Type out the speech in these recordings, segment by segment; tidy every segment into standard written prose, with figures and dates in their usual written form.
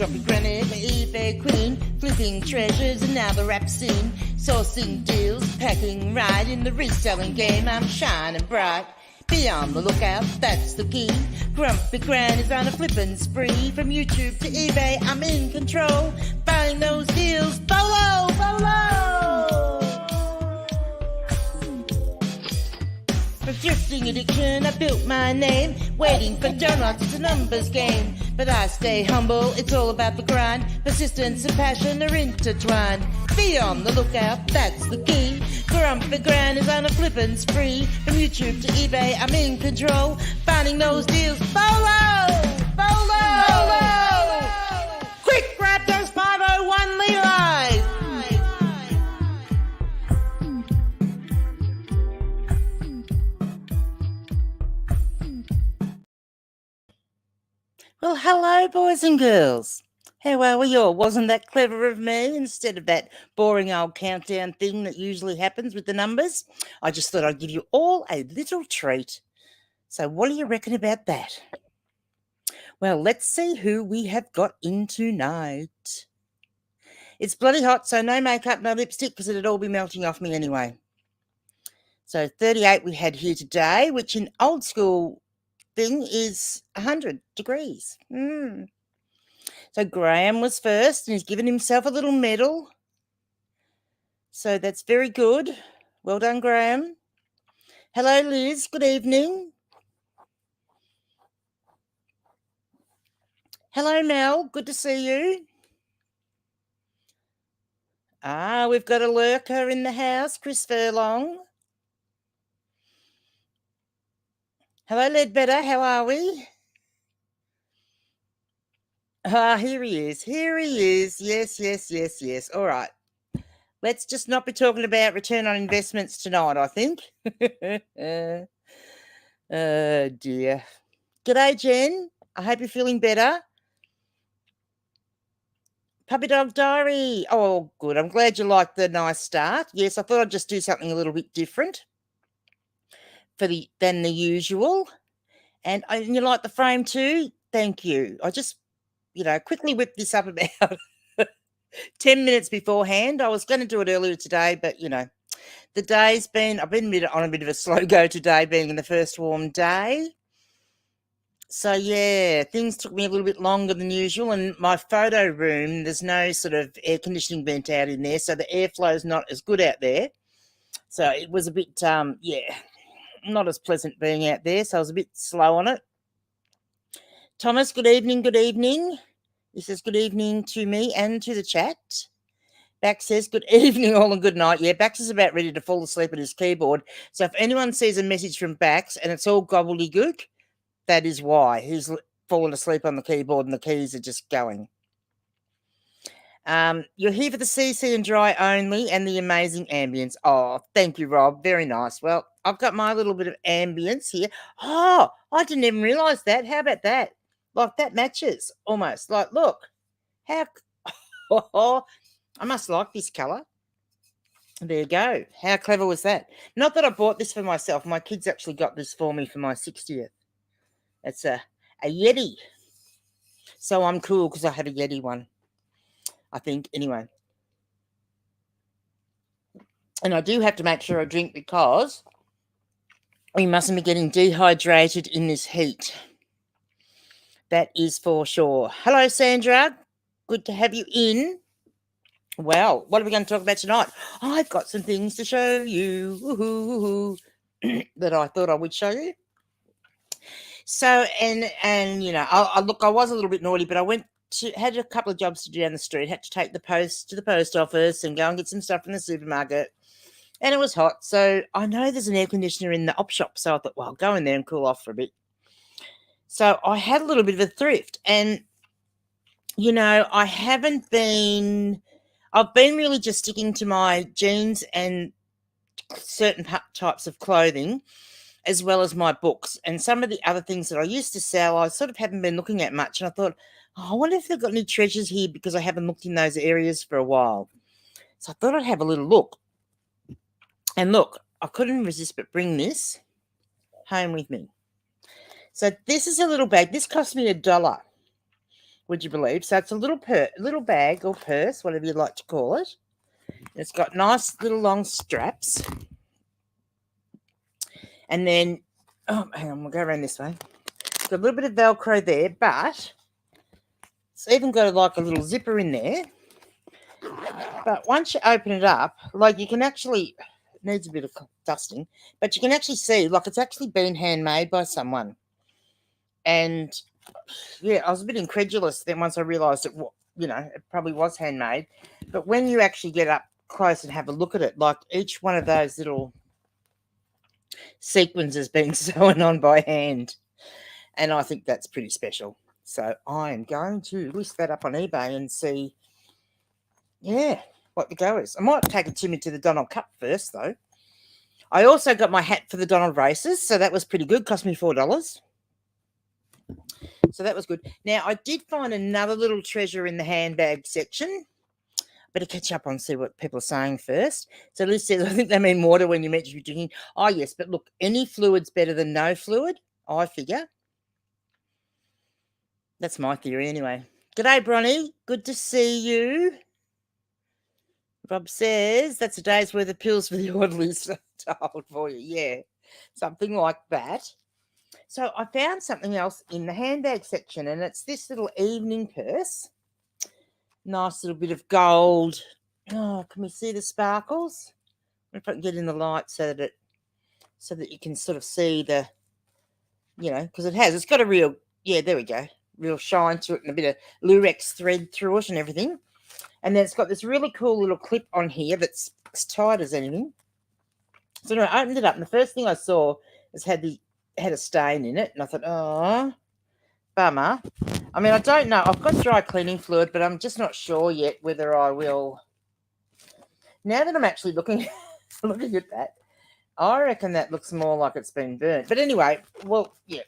Grumpy Granny, my eBay queen, flipping treasures and now the rap scene, sourcing deals, packing right in the reselling game. I'm shining bright. Be on the lookout, that's the key. Grumpy Granny's on a flipping spree. From YouTube to eBay, I'm in control. Buying those deals, bolo, bolo. For thrifting addiction, I built my name. Waiting for donuts, it's a numbers game. But I stay humble, it's all about the grind. Persistence and passion are intertwined. Be on the lookout, that's the key. Grumpy Granny's on a flippin' spree. From YouTube to eBay, I'm in control. Finding those deals, bolo, bolo, bolo. Quick, grab those 501 Levi's. Well, hello, boys and girls. How are we all? Wasn't that clever of me? Instead of that boring old countdown thing that usually happens with the numbers, I just thought I'd give you all a little treat. So what do you reckon about that? Well, let's see who we have got in tonight. It's bloody hot, so no makeup, no lipstick, because it'd all be melting off me anyway. So 38 we had here today, which in old school thing is 100 degrees. So Graham was first, and he's given himself a little medal. So that's very good. Well done, Graham. Hello, Liz. Good evening. Hello, Mel. Good to see you. We've got a lurker in the house, Chris Furlong. Hello, Ledbetter. How are we? Here he is. Here he is. Yes, yes, yes, yes. All right. Let's just not be talking about return on investments tonight, I think. Oh, dear. G'day, Jen. I hope you're feeling better. Puppy Dog Diary. Oh, good. I'm glad you liked the nice start. Yes, I thought I'd just do something a little bit different than the usual. And you like the frame too? Thank you. I just, quickly whipped this up about 10 minutes beforehand. I was going to do it earlier today, but, the day's I've been on a bit of a slow go today, being in the first warm day. So, yeah, things took me a little bit longer than usual. And my photo room, there's no sort of air conditioning vent out in there, so the airflow is not as good out there. So it was a bit, not as pleasant being out there, so I was a bit slow on it. Thomas, good evening, good evening. He says good evening to me and to the chat. Bax says good evening all and good night. Yeah, Bax is about ready to fall asleep at his keyboard. So if anyone sees a message from Bax and it's all gobbledygook, that is why. He's fallen asleep on the keyboard and the keys are just going. You're here for the CC and dry only and the amazing ambience. Oh, thank you, Rob. Very nice. Well, I've got my little bit of ambience here. Oh, I didn't even realise that. How about that? Like, that matches almost. Like, look. How... I must like this colour. There you go. How clever was that? Not that I bought this for myself. My kids actually got this for me for my 60th. It's a Yeti. So I'm cool because I had a Yeti one, I think, anyway. And I do have to make sure I drink because we mustn't be getting dehydrated in this heat. That is for sure. Hello, Sandra. Good to have you in. Well, what are we going to talk about tonight? I've got some things to show you that I thought I would show you. So, and look, I was a little bit naughty, but I had a couple of jobs to do down the street, had to take the post to the post office and go and get some stuff from the supermarket. And it was hot. So I know there's an air conditioner in the op shop. So I thought, well, I'll go in there and cool off for a bit. So I had a little bit of a thrift. And, I've been really just sticking to my jeans and certain types of clothing, as well as my books. And some of the other things that I used to sell, I sort of haven't been looking at much. And I thought, I wonder if they've got any treasures here because I haven't looked in those areas for a while. So I thought I'd have a little look. And look, I couldn't resist but bring this home with me. So this is a little bag. This cost me $1. would you believe? So it's a little bag or purse, whatever you like to call it. It's got nice little long straps. And then, oh, hang on, we'll go around this way. It's got a little bit of Velcro there, but it's even got like a little zipper in there. But once you open it up, like you can actually, it needs a bit of dusting, but you can actually see, like it's actually been handmade by someone. And yeah, I was a bit incredulous then once I realised it, it probably was handmade. But when you actually get up close and have a look at it, like each one of those little sequins has been sewn on by hand. And I think that's pretty special. So I am going to list that up on eBay and see, what the go is. I might take it to me to the Donald Cup first, though. I also got my hat for the Donald races, so that was pretty good. Cost me $4. So that was good. Now, I did find another little treasure in the handbag section. Better catch up on see what people are saying first. So Liz says, I think they mean water when you mention drinking. Oh, yes, but look, any fluid's better than no fluid, I figure. That's my theory anyway. G'day, Bronnie. Good to see you. Rob says, that's a day's worth of pills for the orderlies told for you. Yeah, something like that. So I found something else in the handbag section, and it's this little evening purse. Nice little bit of gold. Oh, can we see the sparkles? If I can get in the light so that you can sort of see the, because it's got a real, there we go, real shine to it and a bit of lurex thread through it and everything. And then it's got this really cool little clip on here that's as tight as anything. So anyway, I opened it up, and the first thing I saw was had a stain in it, and I thought, oh, bummer. I mean, I don't know. I've got dry cleaning fluid, but I'm just not sure yet whether I will. Now that I'm actually looking at that, I reckon that looks more like it's been burnt. But anyway, well, yeah,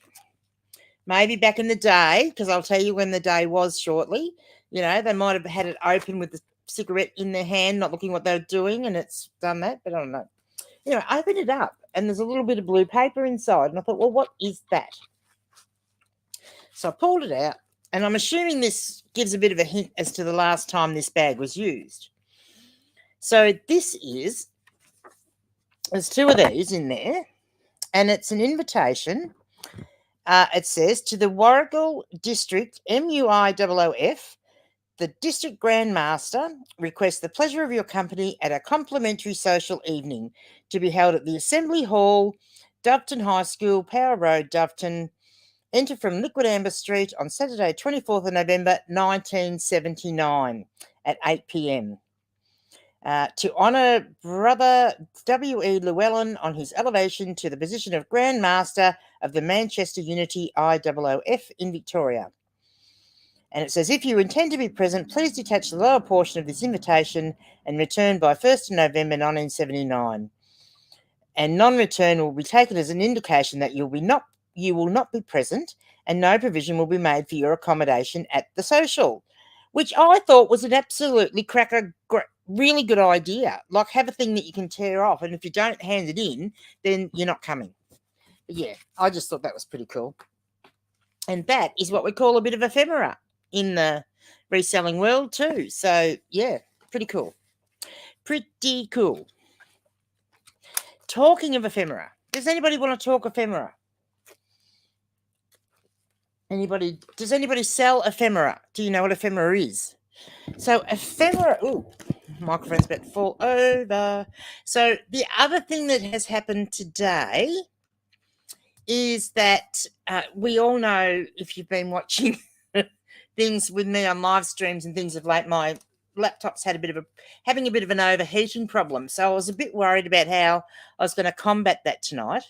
maybe back in the day, because I'll tell you when the day was shortly. They might have had it open with the cigarette in their hand, not looking what they were doing, and it's done that, but I don't know. I opened it up, and there's a little bit of blue paper inside, and I thought, well, what is that? So I pulled it out, and I'm assuming this gives a bit of a hint as to the last time this bag was used. So there's two of these in there, and it's an invitation. It says, to the Warragul District, MUIOOF, the District Grand Master requests the pleasure of your company at a complimentary social evening to be held at the Assembly Hall, Doveton High School, Power Road, Doveton. Enter from Liquid Amber Street on Saturday, 24th of November, 1979 at 8 p.m. To honour Brother W.E. Llewellyn on his elevation to the position of Grand Master of the Manchester Unity IOOF in Victoria. And it says, if you intend to be present, please detach the lower portion of this invitation and return by 1st of November 1979. And non-return will be taken as an indication that you will not be present, and no provision will be made for your accommodation at the social, which I thought was an absolutely really good idea. Like, have a thing that you can tear off, and if you don't hand it in, then you're not coming. But yeah, I just thought that was pretty cool. And that is what we call a bit of ephemera in the reselling world too. So yeah, pretty cool. Pretty cool. Talking of ephemera, does anybody want to talk ephemera? Does anybody sell ephemera? Do you know what ephemera is? So ephemera, microphone's about to fall over. So the other thing that has happened today is that we all know, if you've been watching things with me on live streams and things of late, my laptop's having a bit of an overheating problem. So I was a bit worried about how I was going to combat that tonight.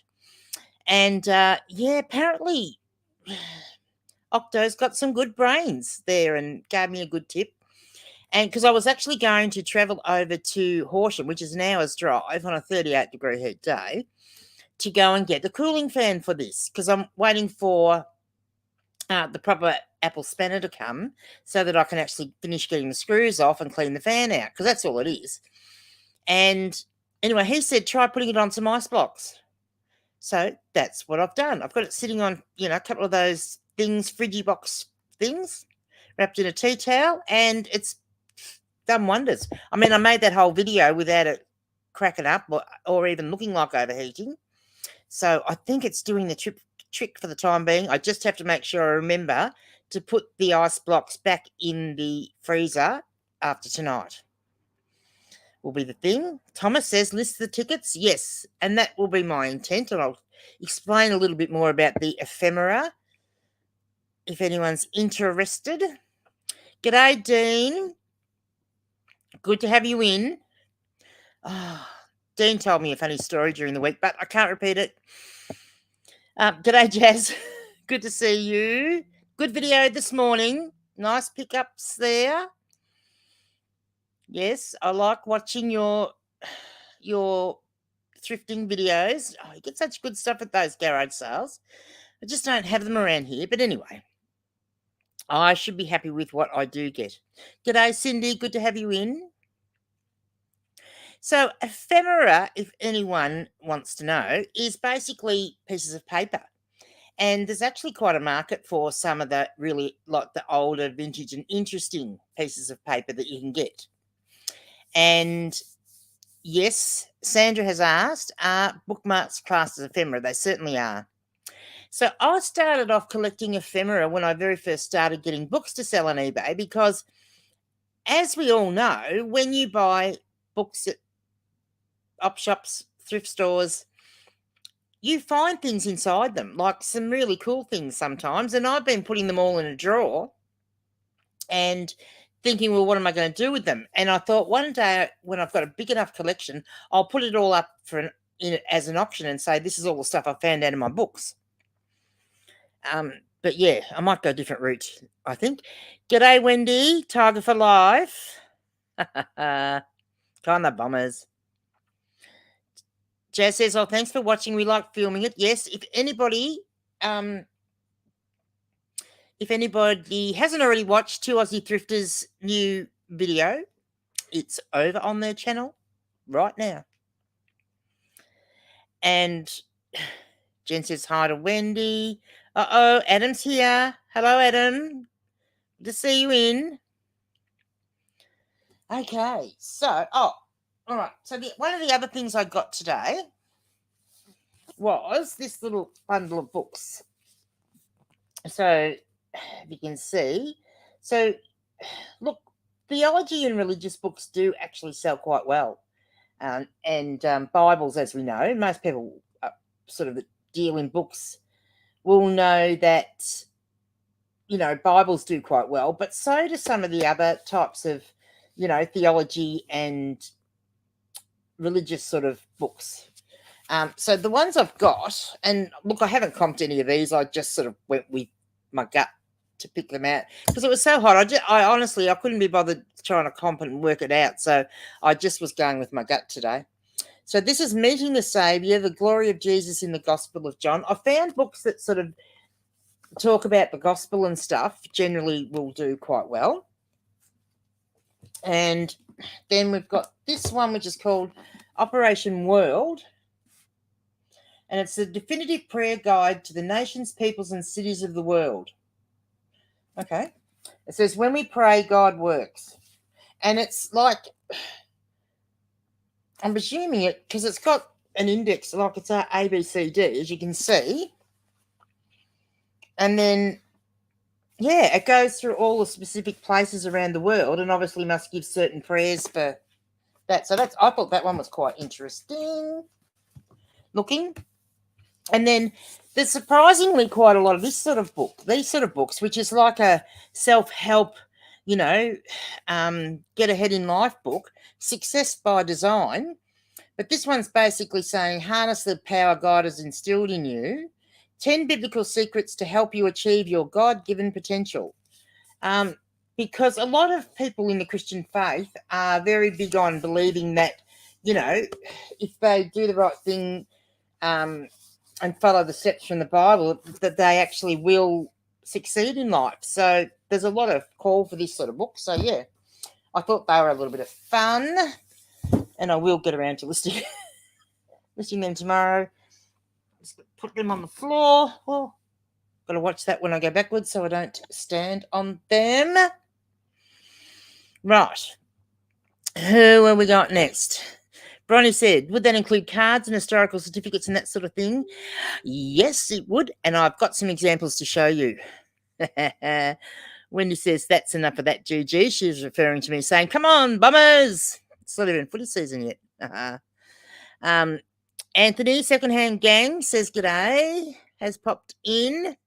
And apparently Octo's got some good brains there and gave me a good tip. And because I was actually going to travel over to Horsham, which is an hour's drive on a 38-degree heat day, to go and get the cooling fan for this, because I'm waiting for the proper Apple spanner to come so that I can actually finish getting the screws off and clean the fan out, because that's all it is. And anyway, he said, try putting it on some ice blocks. So that's what I've done. I've got it sitting on, a couple of those things, Frigibox things. wrapped in a tea towel, and it's done wonders. I mean, I made that whole video without it cracking up or even looking like overheating. So I think it's doing the trick for the time being. I just have to make sure I remember to put the ice blocks back in the freezer after tonight. Will be the thing. Thomas says, list the tickets. Yes, and that will be my intent, and I'll explain a little bit more about the ephemera if anyone's interested. G'day, Dean. Good to have you in. Oh, Dean told me a funny story during the week, but I can't repeat it. G'day, Jazz. Good to see you. Good video this morning. Nice pickups there. Yes, I like watching your thrifting videos. Oh, you get such good stuff at those garage sales. I just don't have them around here. But anyway, I should be happy with what I do get. G'day, Cindy. Good to have you in. So ephemera, if anyone wants to know, is basically pieces of paper. And there's actually quite a market for some of the really like the older vintage and interesting pieces of paper that you can get. And yes, Sandra has asked, are bookmarks classed as ephemera? They certainly are. So I started off collecting ephemera when I very first started getting books to sell on eBay because, as we all know, when you buy books at op shops, thrift stores, you find things inside them, like some really cool things sometimes. And I've been putting them all in a drawer and thinking, well, what am I going to do with them? And I thought one day when I've got a big enough collection, I'll put it all up as an auction and say, this is all the stuff I found out in my books. But yeah, I might go a different route, I think. G'day, Wendy. Tiger for life. Kind of bummers. Jazz says, oh, thanks for watching. We like filming it. Yes, if anybody hasn't already watched Two Aussie Thrifters' new video, it's over on their channel right now. And Jen says hi to Wendy. Uh-oh, Adam's here. Hello, Adam. Good to see you in. Okay, so, all right. So one of the other things I got today was this little bundle of books. So, if you can see, so look, theology and religious books do actually sell quite well. And Bibles, as we know, most people sort of deal in books will know that, you know, Bibles do quite well, but so do some of the other types of, you know, theology and religious sort of books. So the ones I've got, and look, I haven't comped any of these. I just sort of went with my gut to pick them out because it was so hot. I honestly, I couldn't be bothered trying to comp and work it out. So I just was going with my gut today. So this is Meeting the Saviour, the Glory of Jesus in the Gospel of John. I found books that sort of talk about the gospel and stuff generally will do quite well. And then we've got this one, which is called Operation World. And it's a definitive prayer guide to the nations, peoples, and cities of the world. Okay. It says, when we pray, God works. And it's like, I'm presuming it, because it's got an index, like it's A, B, C, D, as you can see. And then, yeah, it goes through all the specific places around the world and obviously must give certain prayers for that. So I thought that one was quite interesting looking. And then there's surprisingly quite a lot of these sort of books, which is like a self-help, you know, get ahead in life book, Success by Design. But this one's basically saying, harness the power God has instilled in you. 10 biblical secrets to help you achieve your God-given potential. Because a lot of people in the Christian faith are very big on believing that, you know, if they do the right thing and follow the steps from the Bible, that they actually will succeed in life. So there's a lot of call for this sort of book. So, yeah, I thought they were a little bit of fun, and I will get around to listing them tomorrow. Just put them on the floor. Well, Got to watch that when I go backwards so I don't stand on them. Right. Who have we got next? Bronny said, would that include cards and historical certificates and that sort of thing? Yes, it would. And I've got some examples to show you. Wendy says, that's enough of that, GG. She's referring to me saying, come on, Bombers. It's not even footy season yet. Anthony, Secondhand Gang, says, g'day, has popped in.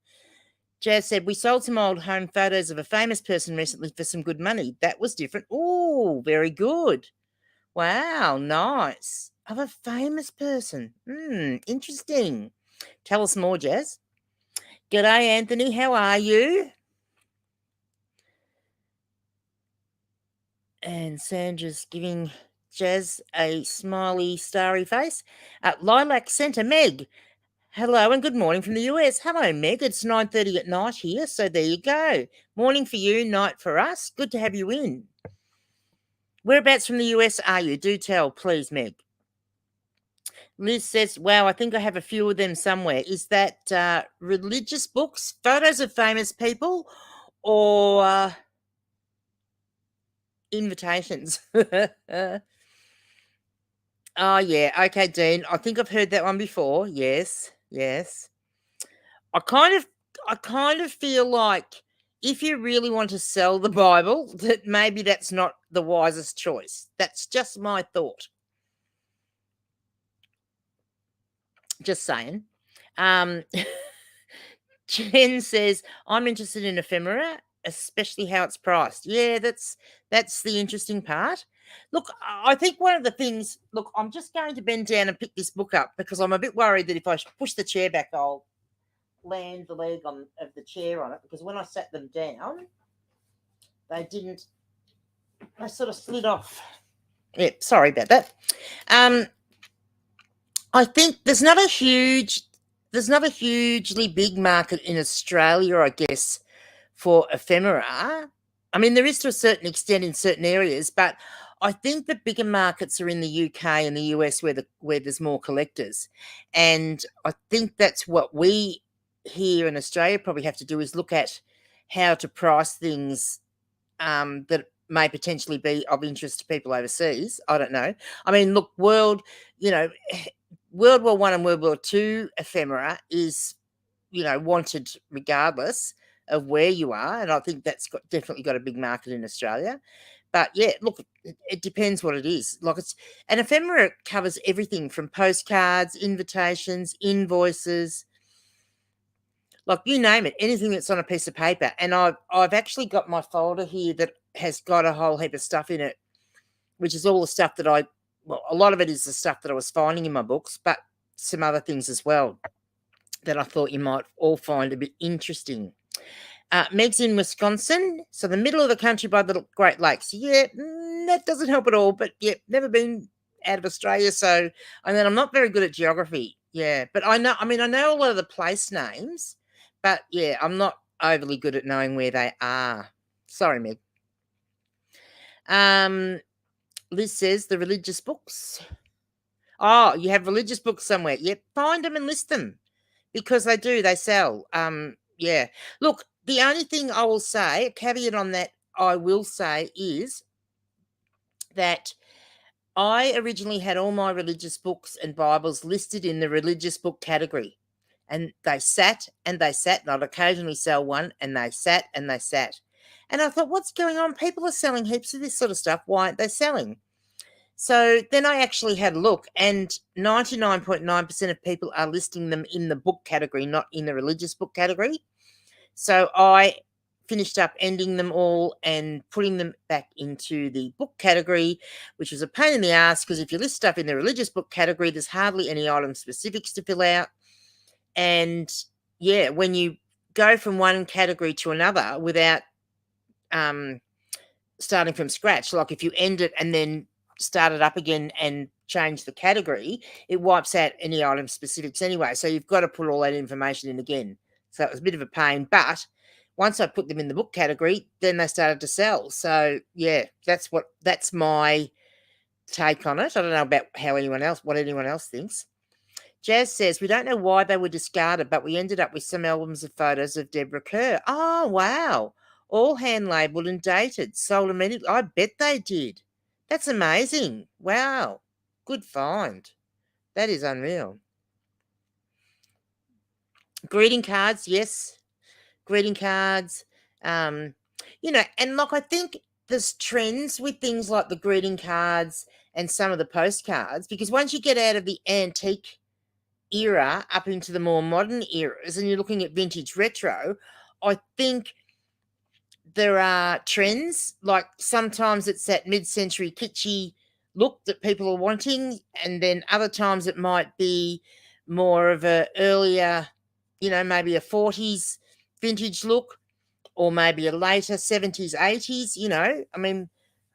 Jazz said, we sold some old home photos of a famous person recently for some good money. That was different. Oh, very good. Wow, nice. Of a famous person. Interesting. Tell us more, Jazz. G'day, Anthony. How are you? And Sandra's giving Jazz a smiley, starry face. Lilac Centre, Meg. Hello and good morning from the US. Hello, Meg. It's 9:30 at night here, so there you go. Morning for you, night for us. Good to have you in. Whereabouts from the US are you? Do tell, please, Meg. Liz says, wow, I think I have a few of them somewhere. Is that religious books, photos of famous people, or invitations? Oh, yeah. Okay, Dean. I think I've heard that one before. Yes. I kind of feel like if you really want to sell the Bible, that maybe that's not the wisest choice. That's just my thought. Just saying. Jen says, I'm interested in ephemera, especially how it's priced. Yeah, that's the interesting part. Look, I think one of the things, I'm just going to bend down and pick this book up because I'm a bit worried that if I push the chair back, I'll land the leg of the chair on it, because when I sat them down, they sort of slid off. Yeah, sorry about that. I think there's not a hugely big market in Australia, I guess, for ephemera. I mean, there is to a certain extent in certain areas, but I think the bigger markets are in the UK and the US where there's more collectors. And I think that's what we here in Australia probably have to do, is look at how to price things that may potentially be of interest to people overseas. I don't know. I mean, look, World War I and World War II ephemera is, wanted regardless of where you are, and I think that's definitely got a big market in Australia. But yeah, look, it depends what it is. An ephemera covers everything from postcards, invitations, invoices, you name it, anything that's on a piece of paper. And I've actually got my folder here that has got a whole heap of stuff in it, which is all the stuff that a lot of it is the stuff that I was finding in my books, but some other things as well that I thought you might all find a bit interesting. Meg's in Wisconsin, so the middle of the country by the Great Lakes. Yeah, that doesn't help at all, but yeah, never been out of Australia, so, and then I'm not very good at geography. Yeah, but I know a lot of the place names, but yeah, I'm not overly good at knowing where they are. Sorry, Meg. Liz says the religious books. Oh, you have religious books somewhere. Yep, find them and list them, because they sell. Yeah. Look, the only thing I will say, a caveat on that I will say, is that I originally had all my religious books and Bibles listed in the religious book category. And they sat and they sat, and I'd occasionally sell one, and they sat and they sat. And I thought, what's going on? People are selling heaps of this sort of stuff. Why aren't they selling? So then I actually had a look, and 99.9% of people are listing them in the book category, not in the religious book category. So I finished up ending them all and putting them back into the book category, which was a pain in the ass, because if you list stuff in the religious book category, there's hardly any item specifics to fill out. And yeah, when you go from one category to another without starting from scratch, like if you end it and then start it up again and change the category, it wipes out any item specifics anyway. So you've got to put all that information in again. So it was a bit of a pain, but once I put them in the book category, then they started to sell. So yeah, that's my take on it. I don't know about what anyone else thinks. Jazz says, we don't know why they were discarded, but we ended up with some albums of photos of Deborah Kerr. Oh, wow. All hand-labelled and dated. Sold immediately. I bet they did. That's amazing. Wow. Good find. That is unreal. Greeting cards, yes. Greeting cards. And look, I think there's trends with things like the greeting cards and some of the postcards, because once you get out of the antique era up into the more modern eras and you're looking at vintage retro, I think there are trends. Like sometimes it's that mid-century kitschy look that people are wanting, and then other times it might be more of a earlier, maybe a 40s vintage look, or maybe a later 70s, 80s, I mean,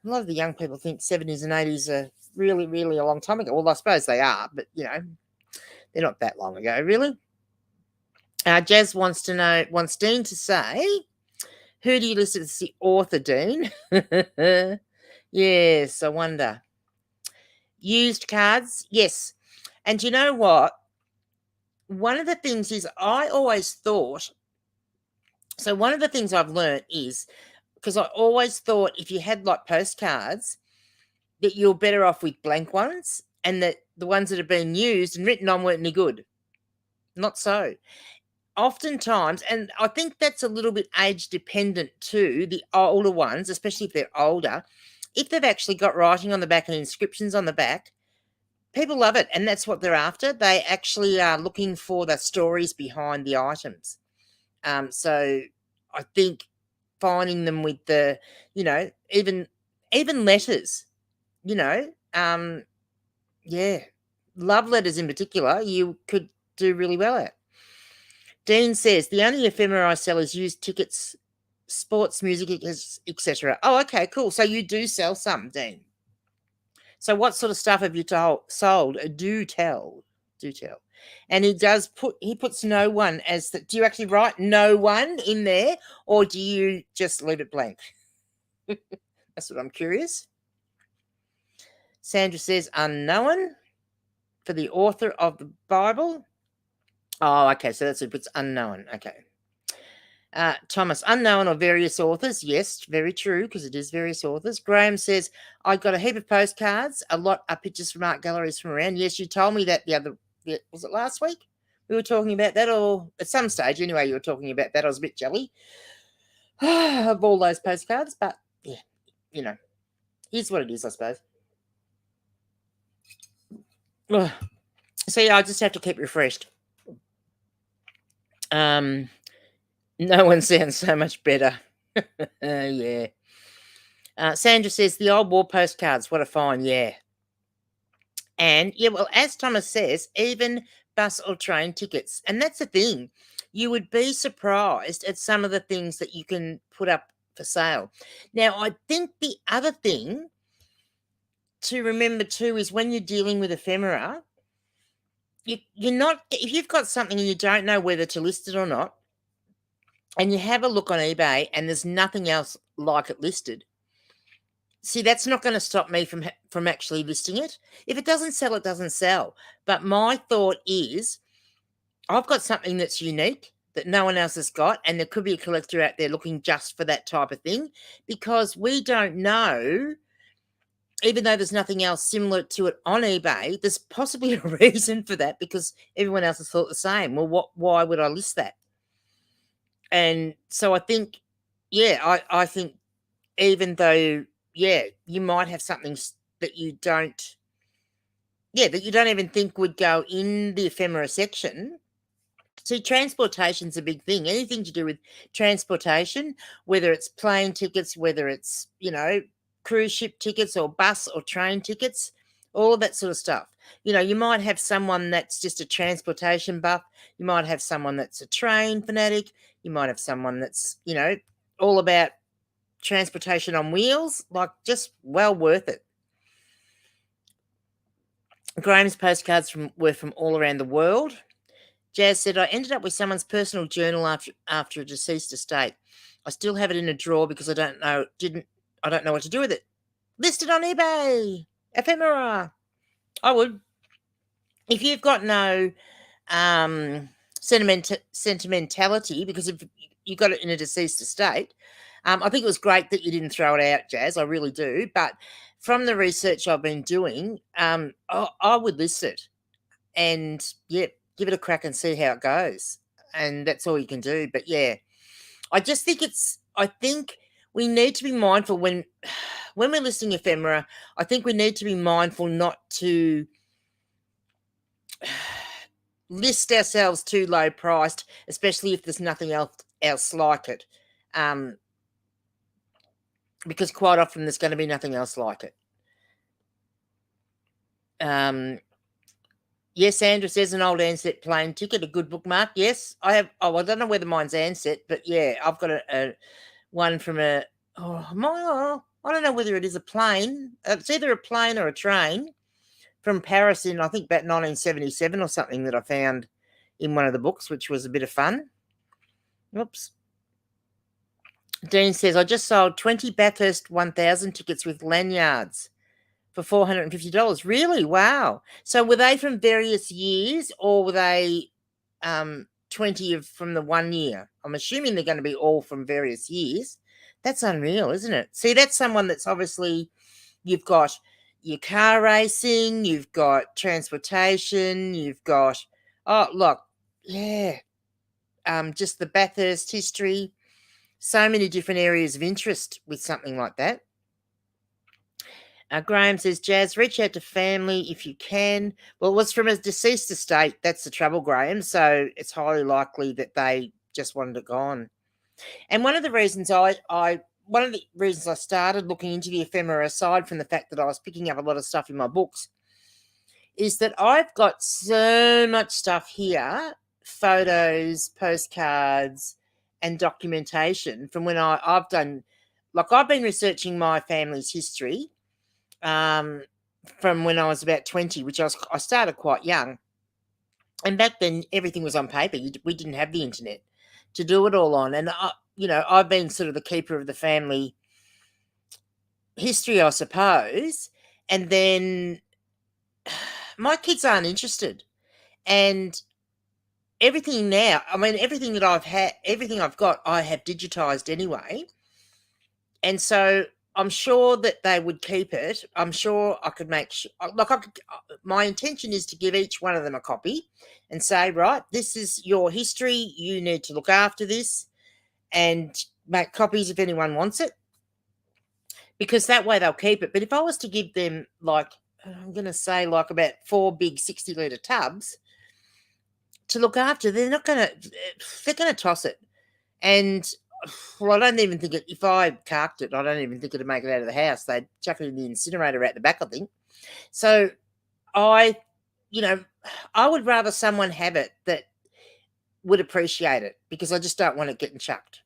a lot of the young people think 70s and 80s are really, really a long time ago. Well, I suppose they are, but, they're not that long ago, really. Jazz wants Dean to say, who do you list as the author, Dean? Yes, I wonder. Used cards, yes. And you know what? One of the things is I always thought, so one of the things I've learned is, because I always thought if you had like postcards, that you're better off with blank ones, and that the ones that have been used and written on weren't any good. Not so. Oftentimes, and I think that's a little bit age dependent too, the older ones, especially if they're older, if they've actually got writing on the back and inscriptions on the back, people love it, and that's what they're after. They actually are looking for the stories behind the items. So I think finding them with the, even letters, yeah, love letters in particular, you could do really well at. Dean says, the only ephemera I sell is used tickets, sports, music, etc. Oh, okay, cool. So you do sell some, Dean. So what sort of stuff have you sold? Do tell. And he puts no one as the, do you actually write no one in there, or do you just leave it blank? That's what I'm curious. Sandra says, unknown for the author of the Bible. Oh, okay, so that's it. It's unknown. Okay. Thomas, unknown or various authors. Yes, very true, because it is various authors. Graham says, I got a heap of postcards. A lot are pictures from art galleries from around. Yes, you told me that was it last week? We were talking about that, or at some stage anyway, you were talking about that. I was a bit jelly of all those postcards, but yeah, here's what it is, I suppose. Ugh. So yeah, I just have to keep refreshed. No one sounds so much better. Yeah. Sandra says, the old war postcards, what a find, yeah. And, yeah, well, as Thomas says, even bus or train tickets. And that's the thing. You would be surprised at some of the things that you can put up for sale. Now, I think the other thing to remember too is when you're dealing with ephemera, you're not, if you've got something and you don't know whether to list it or not, and you have a look on eBay and there's nothing else like it listed, see, that's not going to stop me from actually listing it. If it doesn't sell, it doesn't sell. But my thought is, I've got something that's unique that no one else has got, and there could be a collector out there looking just for that type of thing, because we don't know, even though there's nothing else similar to it on eBay, there's possibly a reason for that, because everyone else has thought the same. Well, why would I list that? And so I think, yeah, I think even though, yeah, you might have something that you don't even think would go in the ephemera section. See, transportation's a big thing. Anything to do with transportation, whether it's plane tickets, whether it's, cruise ship tickets or bus or train tickets, all of that sort of stuff. You might have someone that's just a transportation buff. You might have someone that's a train fanatic. You might have someone that's, all about transportation on wheels, like just well worth it. Graham's postcards were from all around the world. Jazz said, I ended up with someone's personal journal after a deceased estate. I still have it in a drawer because I don't know what to do with it. Listed on eBay. Ephemera. I would. if you've got no sentimentality, because if you got it in a deceased estate, I think it was great that you didn't throw it out, Jazz. I really do. But from the research I've been doing, I would list it and give it a crack and see how it goes. And that's all you can do. But yeah, I just think I think we need to be mindful when we're listing ephemera. I think we need to be mindful not to list ourselves too low priced, especially if there's nothing else like it. Because quite often there's going to be nothing else like it. Yes, Andrew says an old Ansett plane ticket, a good bookmark. Yes, I have. Oh, I don't know whether mine's Ansett, but yeah, I've got a one from I don't know whether it is a plane. It's either a plane or a train from Paris in, I think, about 1977 or something that I found in one of the books, which was a bit of fun. Oops. Dean says, I just sold 20 Bathurst 1000 tickets with lanyards for $450. Really? Wow. So were they from various years, or were they 20 from the 1 year? I'm assuming they're going to be all from various years. That's unreal, isn't it? See, that's someone that's obviously, you've got your car racing, you've got transportation, you've got, oh, look, yeah, just the Bathurst history, so many different areas of interest with something like that. Graham says, Jazz, reach out to family if you can. Well, it was from a deceased estate. That's the trouble, Graham. So it's highly likely that they just wanted it gone. And one of the reasons I started looking into the ephemera, aside from the fact that I was picking up a lot of stuff in my books, is that I've got so much stuff here, photos, postcards, and documentation from when I've done, like, I've been researching my family's history from when I was about 20, which I started quite young. And back then, everything was on paper. We didn't have the internet to do it all on. And, I've been sort of the keeper of the family history, I suppose. And then my kids aren't interested. And everything now, everything that everything I've got, I have digitized anyway. And so I'm sure that they would keep it. I'm sure I could make sure, my intention is to give each one of them a copy and say, right, this is your history. You need to look after this and make copies if anyone wants it, because that way they'll keep it. But if I was to give them, like, I'm going to say, like, about 4 big 60-litre tubs to look after, they're going to toss it. And well, I don't even think if I carked it, I don't even think it'd make it out of the house. They'd chuck it in the incinerator out the back, I think. So I would rather someone have it that would appreciate it, because I just don't want it getting chucked.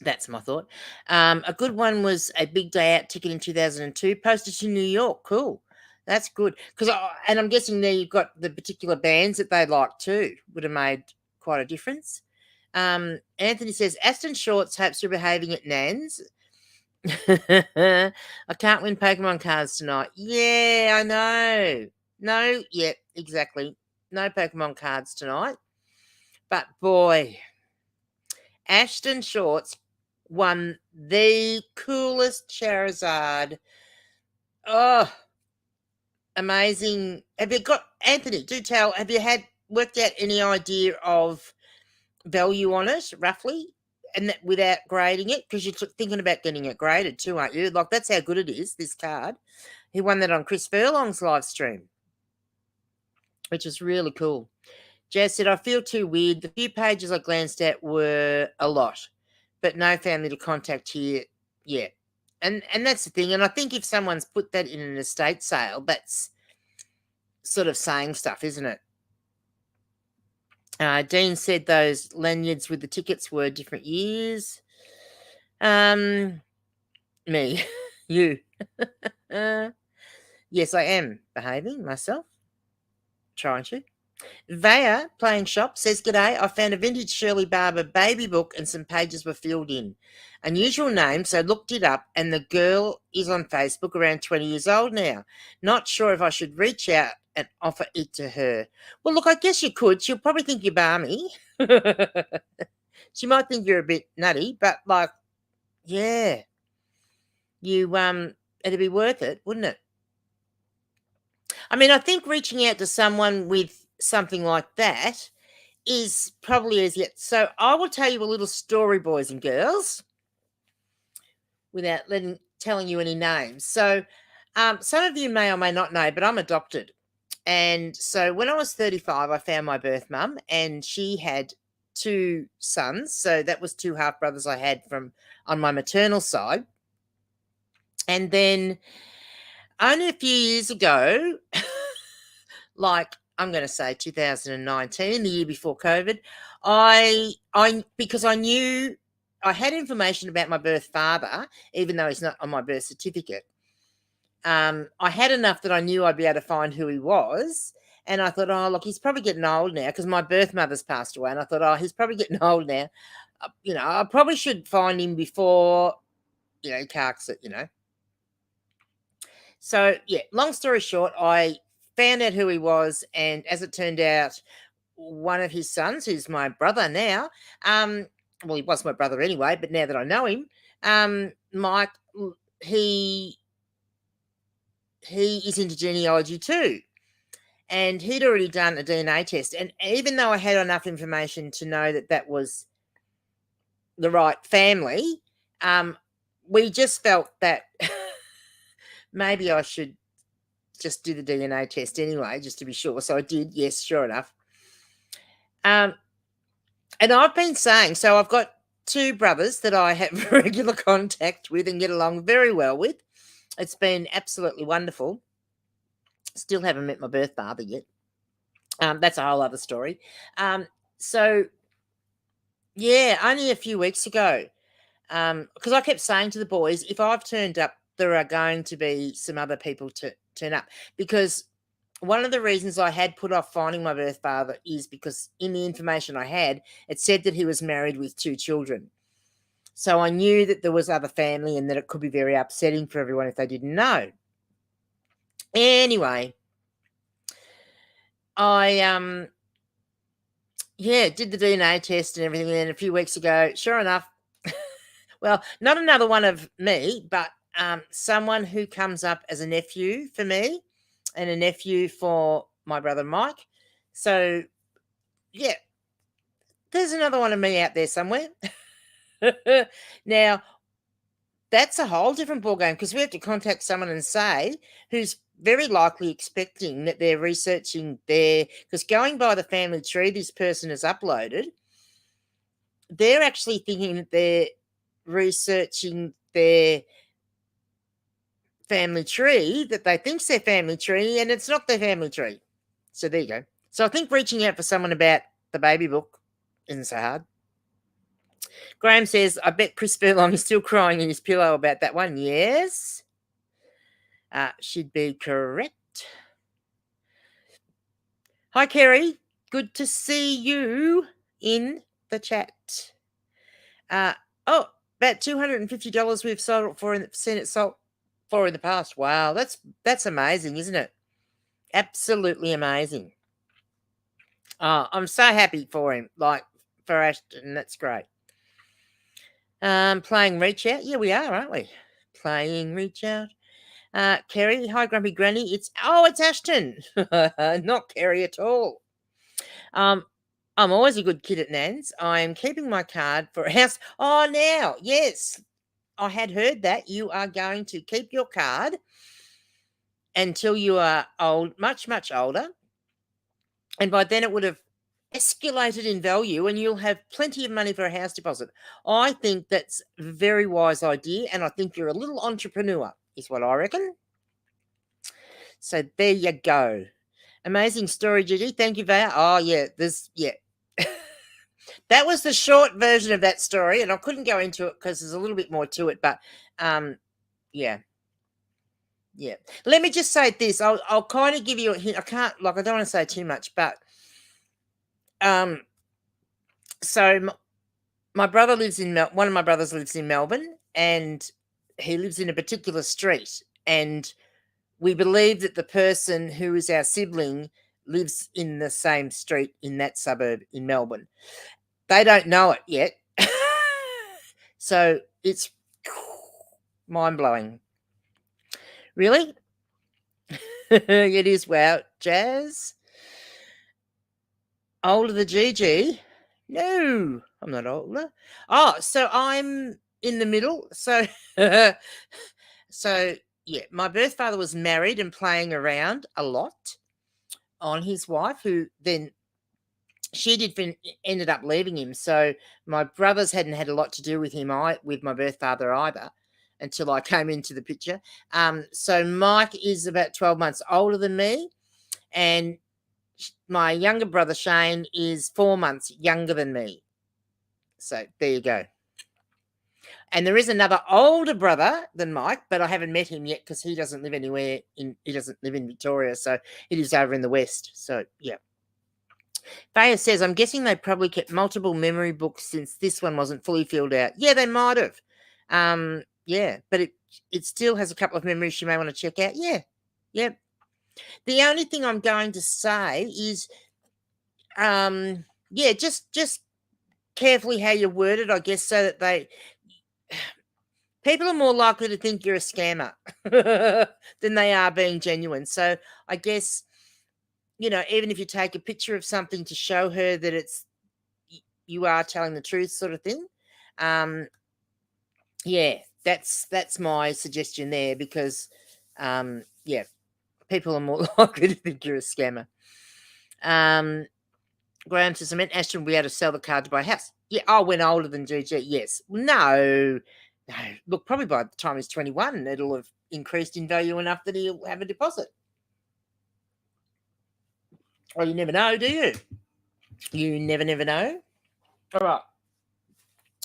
That's my thought. A good one was a big day out ticket in 2002, posted to New York. Cool. That's good. And I'm guessing there you've got the particular bands that they like too, would have made quite a difference. Anthony says, Aston Shorts hopes you're behaving at Nan's. I can't win Pokemon cards tonight. Yeah, I know. No, yeah, exactly. No Pokemon cards tonight. But boy, Ashton Shorts won the coolest Charizard. Oh, amazing. Have you got, Anthony, do tell, have you worked out any idea of value on it, roughly, and that without grading it? Because you're thinking about getting it graded too, aren't you? Like, that's how good it is, this card. He won that on Chris Furlong's live stream, which is really cool. Jazz said, I feel too weird. The few pages I glanced at were a lot, but no family to contact here yet. And that's the thing. And I think if someone's put that in an estate sale, that's sort of saying stuff, isn't it? Dean said those lanyards with the tickets were different years. Me. You. Yes, I am behaving myself. Trying to. Vaya Playing Shop says, "G'day, I found a vintage Shirley Barber baby book and some pages were filled in. Unusual name, so looked it up, and the girl is on Facebook, around 20 years old now. Not sure if I should reach out and offer it to her." Well, look, I guess you could. She'll probably think you're balmy. She might think you're a bit nutty, but like, yeah, it'd be worth it, wouldn't it? I mean, I think reaching out to someone with something like that is probably as yet. So I will tell you a little story, boys and girls, without telling you any names. So some of you may or may not know, but I'm adopted. And so when I was 35, I found my birth mum, and she had 2 sons. So that was 2 half brothers I had from on my maternal side. And then only a few years ago, like I'm going to say 2019, the year before COVID, I because I knew I had information about my birth father, even though he's not on my birth certificate. I had enough that I knew I'd be able to find who he was. And I thought, oh, look, he's probably getting old now, because my birth mother's passed away. And I thought, oh, he's probably getting old now. I probably should find him before, he carks it, So, yeah, long story short, I found out who he was. And as it turned out, one of his sons, who's my brother now, well, he was my brother anyway, but now that I know him, Mike, he is into genealogy too. And he'd already done a DNA test. And even though I had enough information to know that that was the right family, we just felt that maybe I should just do the DNA test anyway, just to be sure. So I did, yes, sure enough. And I've been saying, so I've got 2 brothers that I have regular contact with and get along very well with. It's been absolutely wonderful. Still haven't met my birth father yet. That's a whole other story. So, yeah, only a few weeks ago, because I kept saying to the boys, if I've turned up, there are going to be some other people to turn up. Because one of the reasons I had put off finding my birth father is because in the information I had, it said that he was married with 2 children. So I knew that there was other family and that it could be very upsetting for everyone if they didn't know. Anyway, I did the DNA test and everything. And then a few weeks ago, sure enough, well, not another one of me, but someone who comes up as a nephew for me and a nephew for my brother Mike. So, yeah, there's another one of me out there somewhere. Now, that's a whole different ballgame, because we have to contact someone and say who's very likely expecting that they're researching because going by the family tree this person has uploaded, they're actually thinking that they're researching their family tree, that they think's their family tree, and it's not their family tree. So there you go. So I think reaching out for someone about the baby book isn't so hard. Graham says, I bet Chris Furlong is still crying in his pillow about that one. Yes. Should be correct. Hi, Kerry. Good to see you in the chat. About $250 we've sold it for, seen it sold for in the past. Wow, that's amazing, isn't it? Absolutely amazing. I'm so happy for him, like for Ashton. That's great. Playing Reach Out. Yeah, we are, aren't we? Playing Reach Out. Kerry, hi, Grumpy Granny. It's Ashton, not Kerry at all. I'm always a good kid at Nan's. I am keeping my card for a house. Oh, now, yes, I had heard that you are going to keep your card until you are old, much, much older. And by then it would have escalated in value and you'll have plenty of money for a house deposit. I think that's a very wise idea. And I think you're a little entrepreneur, is what I reckon. So there you go. Amazing story, Gigi. Thank you, Val. Oh, yeah, that was the short version of that story, and I couldn't go into it because there's a little bit more to it, but yeah. Let me just say this. I'll kind of give you a hint. I don't want to say too much, but So my brother lives in one of my brothers lives in Melbourne, and he lives in a particular street, and we believe that the person who is our sibling lives in the same street in that suburb in Melbourne. They don't know it yet. So it's mind-blowing. Really? It is. Wow. Jazz? Older than Gigi? No, I'm not older. Oh, so I'm in the middle. So, so yeah, my birth father was married and playing around a lot on his wife, who then ended up leaving him. So my brothers hadn't had a lot to do with him, with my birth father either, until I came into the picture. So Mike is about 12 months older than me, and my younger brother Shane is 4 months younger than me. So there you go. And there is another older brother than Mike, but I haven't met him yet because he doesn't live anywhere he doesn't live in Victoria, so he lives over in the West. So yeah. Faya says, I'm guessing they probably kept multiple memory books since this one wasn't fully filled out. Yeah, they might have. Yeah, but it still has a couple of memories you may want to check out. Yeah. Yep. The only thing I'm going to say is yeah, just carefully how you word it, I guess, so that people are more likely to think you're a scammer than they are being genuine. So I guess, even if you take a picture of something to show her that you are telling the truth, sort of thing. Yeah, that's my suggestion there, because yeah, people are more likely to think you're a scammer. Graham says, I meant Ashton will be able to sell the car to buy a house. Yeah, when older than GG, yes. No. Look, probably by the time he's 21, it'll have increased in value enough that he'll have a deposit. Well, you never know, do you? You never know. All right.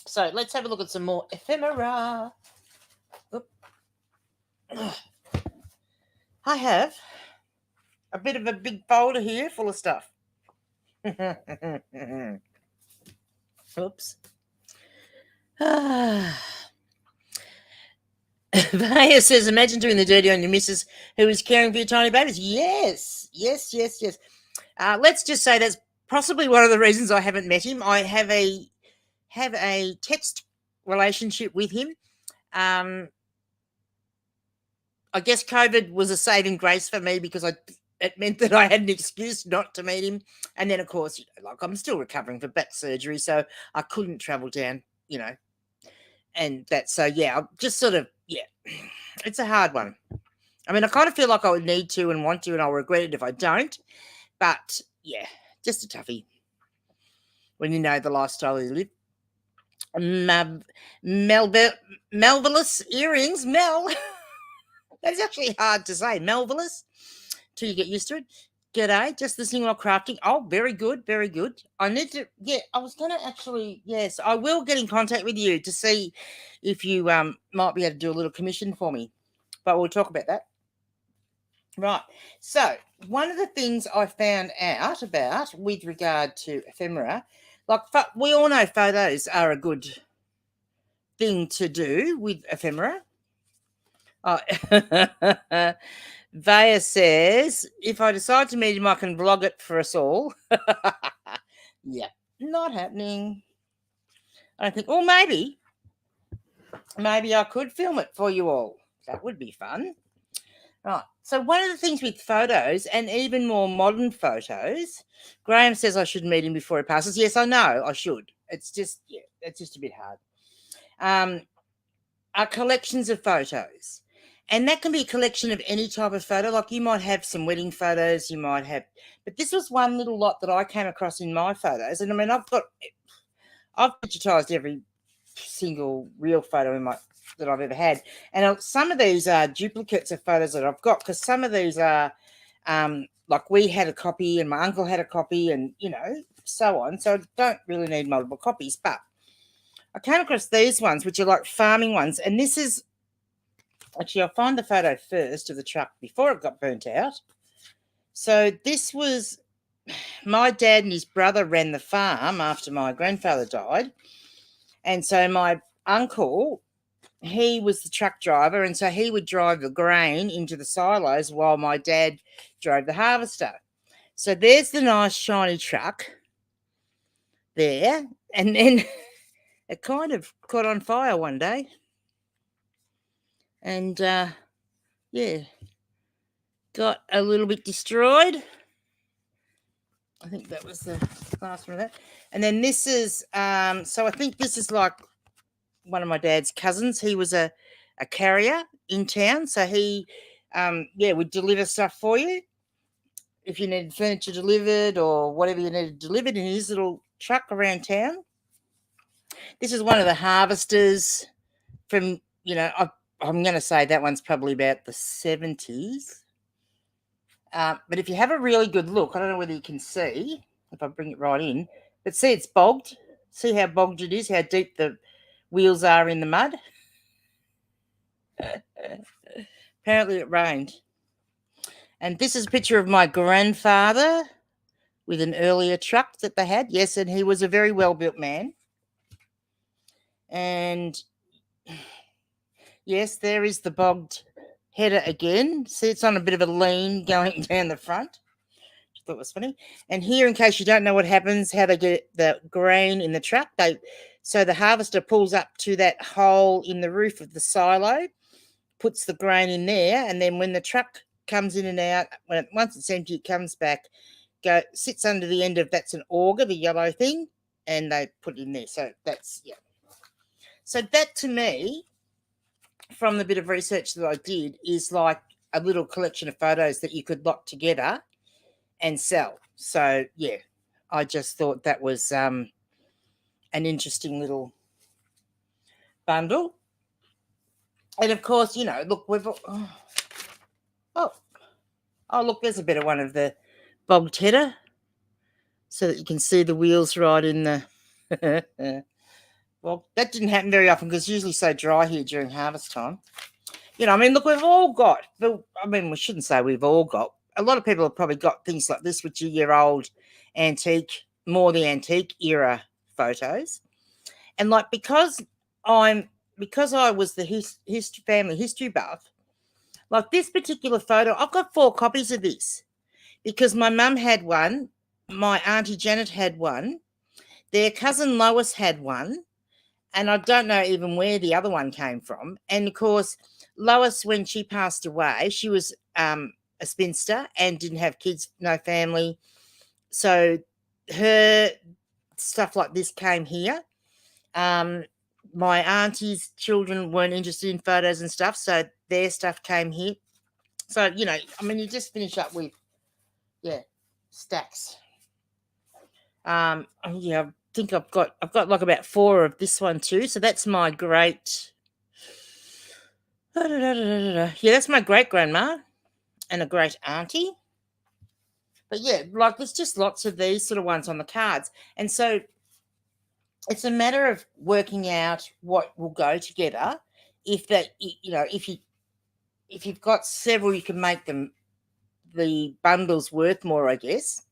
So let's have a look at some more ephemera. I have a bit of a big folder here full of stuff. Oops. Vaya says, imagine doing the dirty on your missus who is caring for your tiny babies. Yes. Let's just say that's possibly one of the reasons I haven't met him. I have a text relationship with him. I guess COVID was a saving grace for me, because it meant that I had an excuse not to meet him. And then, of course, I'm still recovering from back surgery, so I couldn't travel down, and that. So, yeah, I'm just sort of, yeah, it's a hard one. I mean, I kind of feel like I would need to and want to, and I'll regret it if I don't. But, yeah, just a toughie when you know the lifestyle you live. Melvillous earrings, Mel. That's actually hard to say, Melvillous, till you get used to it. G'day, just listening while crafting. Oh, very good, very good. I need to, I was going to actually, yes, I will get in contact with you to see if you might be able to do a little commission for me, but we'll talk about that. Right, so one of the things I found out about with regard to ephemera, like we all know photos are a good thing to do with ephemera. Oh, Vaya says, if I decide to meet him, I can vlog it for us all. Yeah, not happening. I don't think, maybe I could film it for you all. That would be fun. Right. So one of the things with photos, and even more modern photos, Graham says I should meet him before he passes. Yes, I know I should. It's just, it's just a bit hard. Are collections of photos. And that can be a collection of any type of photo. Like you might have some wedding photos, but this was one little lot that I came across in my photos. And I mean, I've digitized every single real photo that I've ever had. And some of these are duplicates of photos that I've got, because some of these are like we had a copy and my uncle had a copy, and, so on. So I don't really need multiple copies, but I came across these ones, which are like farming ones. And this is, actually, I'll find the photo first of the truck before it got burnt out. So this was my dad and his brother ran the farm after my grandfather died. And so my uncle, he was the truck driver, and so he would drive the grain into the silos while my dad drove the harvester. So there's the nice shiny truck there, and then it kind of caught on fire one day. And, yeah, got a little bit destroyed. I think that was the last one of that. And then this is, so I think this is like one of my dad's cousins. He was a carrier in town. So he, would deliver stuff for you. If you needed furniture delivered or whatever you needed delivered in his little truck around town. This is one of the harvesters from, I'm going to say that one's probably about the 70s. But if you have a really good look, I don't know whether you can see, if I bring it right in, but see it's bogged. See how bogged it is, how deep the wheels are in the mud? Apparently it rained. And this is a picture of my grandfather with an earlier truck that they had. Yes, and he was a very well-built man. And yes, there is the bogged header again. See, it's on a bit of a lean going down the front. I thought it was funny. And here, in case you don't know what happens, how they get the grain in the truck, so the harvester pulls up to that hole in the roof of the silo, puts the grain in there, and then when the truck comes in and out, once it's empty, it comes back, sits under the end of, that's an auger, the yellow thing, and they put it in there. So that's, yeah. So that, to me, from the bit of research that I did, is like a little collection of photos that you could lock together and sell. So, yeah, I just thought that was an interesting little bundle. And, of course, look, we've... Oh, look, there's a better one of the bogged header so that you can see the wheels right in the... Well, that didn't happen very often because it's usually so dry here during harvest time. Look, we've all got... we shouldn't say we've all got. A lot of people have probably got things like this, which are year-old antique, more the antique era photos. And, like, because I was the family history buff, like this particular photo, I've got 4 copies of this because my mum had one, my Auntie Janet had one, their cousin Lois had one, and I don't know even where the other one came from. And, of course, Lois, when she passed away, she was a spinster and didn't have kids, no family. So her stuff like this came here. My auntie's children weren't interested in photos and stuff, so their stuff came here. So, you just finish up with, stacks. I think I've got like about 4 of this one too. So that's my great... Yeah, that's my great-grandma and a great-auntie. But, yeah, like there's just lots of these sort of ones on the cards. And so it's a matter of working out what will go together. If you've got several, you can make them the bundles worth more, I guess.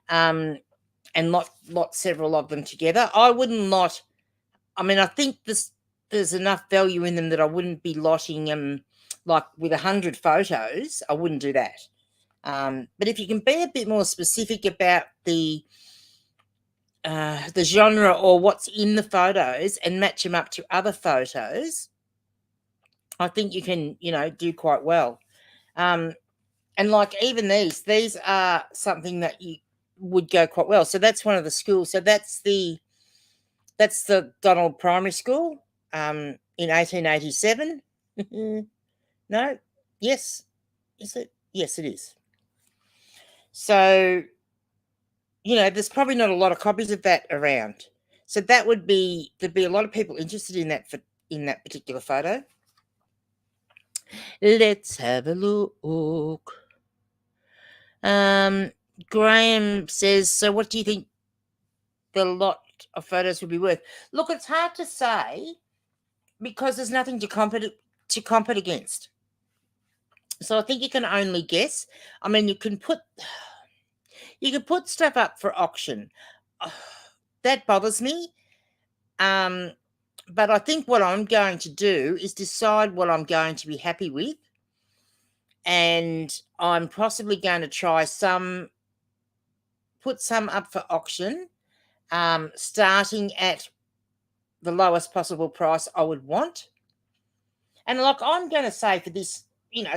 And lot several of them together. I wouldn't lot. I think there's enough value in them that I wouldn't be lotting them like with 100 photos. I wouldn't do that. But if you can be a bit more specific about the genre or what's in the photos and match them up to other photos, I think you can, do quite well. And like even these are something that you would go quite well. So that's one of the schools. So that's the Donald Primary School in 1887. No? Yes. Is it? Yes, it is. So, there's probably not a lot of copies of that around. So there'd be a lot of people interested in that particular photo. Let's have a look. Graham says, so what do you think the lot of photos would be worth? Look, it's hard to say because there's nothing to compete against. So I think you can only guess. You can put You can put stuff up for auction. That bothers me. But I think what I'm going to do is decide what I'm going to be happy with. And I'm possibly going to try put some up for auction, starting at the lowest possible price I would want. And like I'm going to say for this,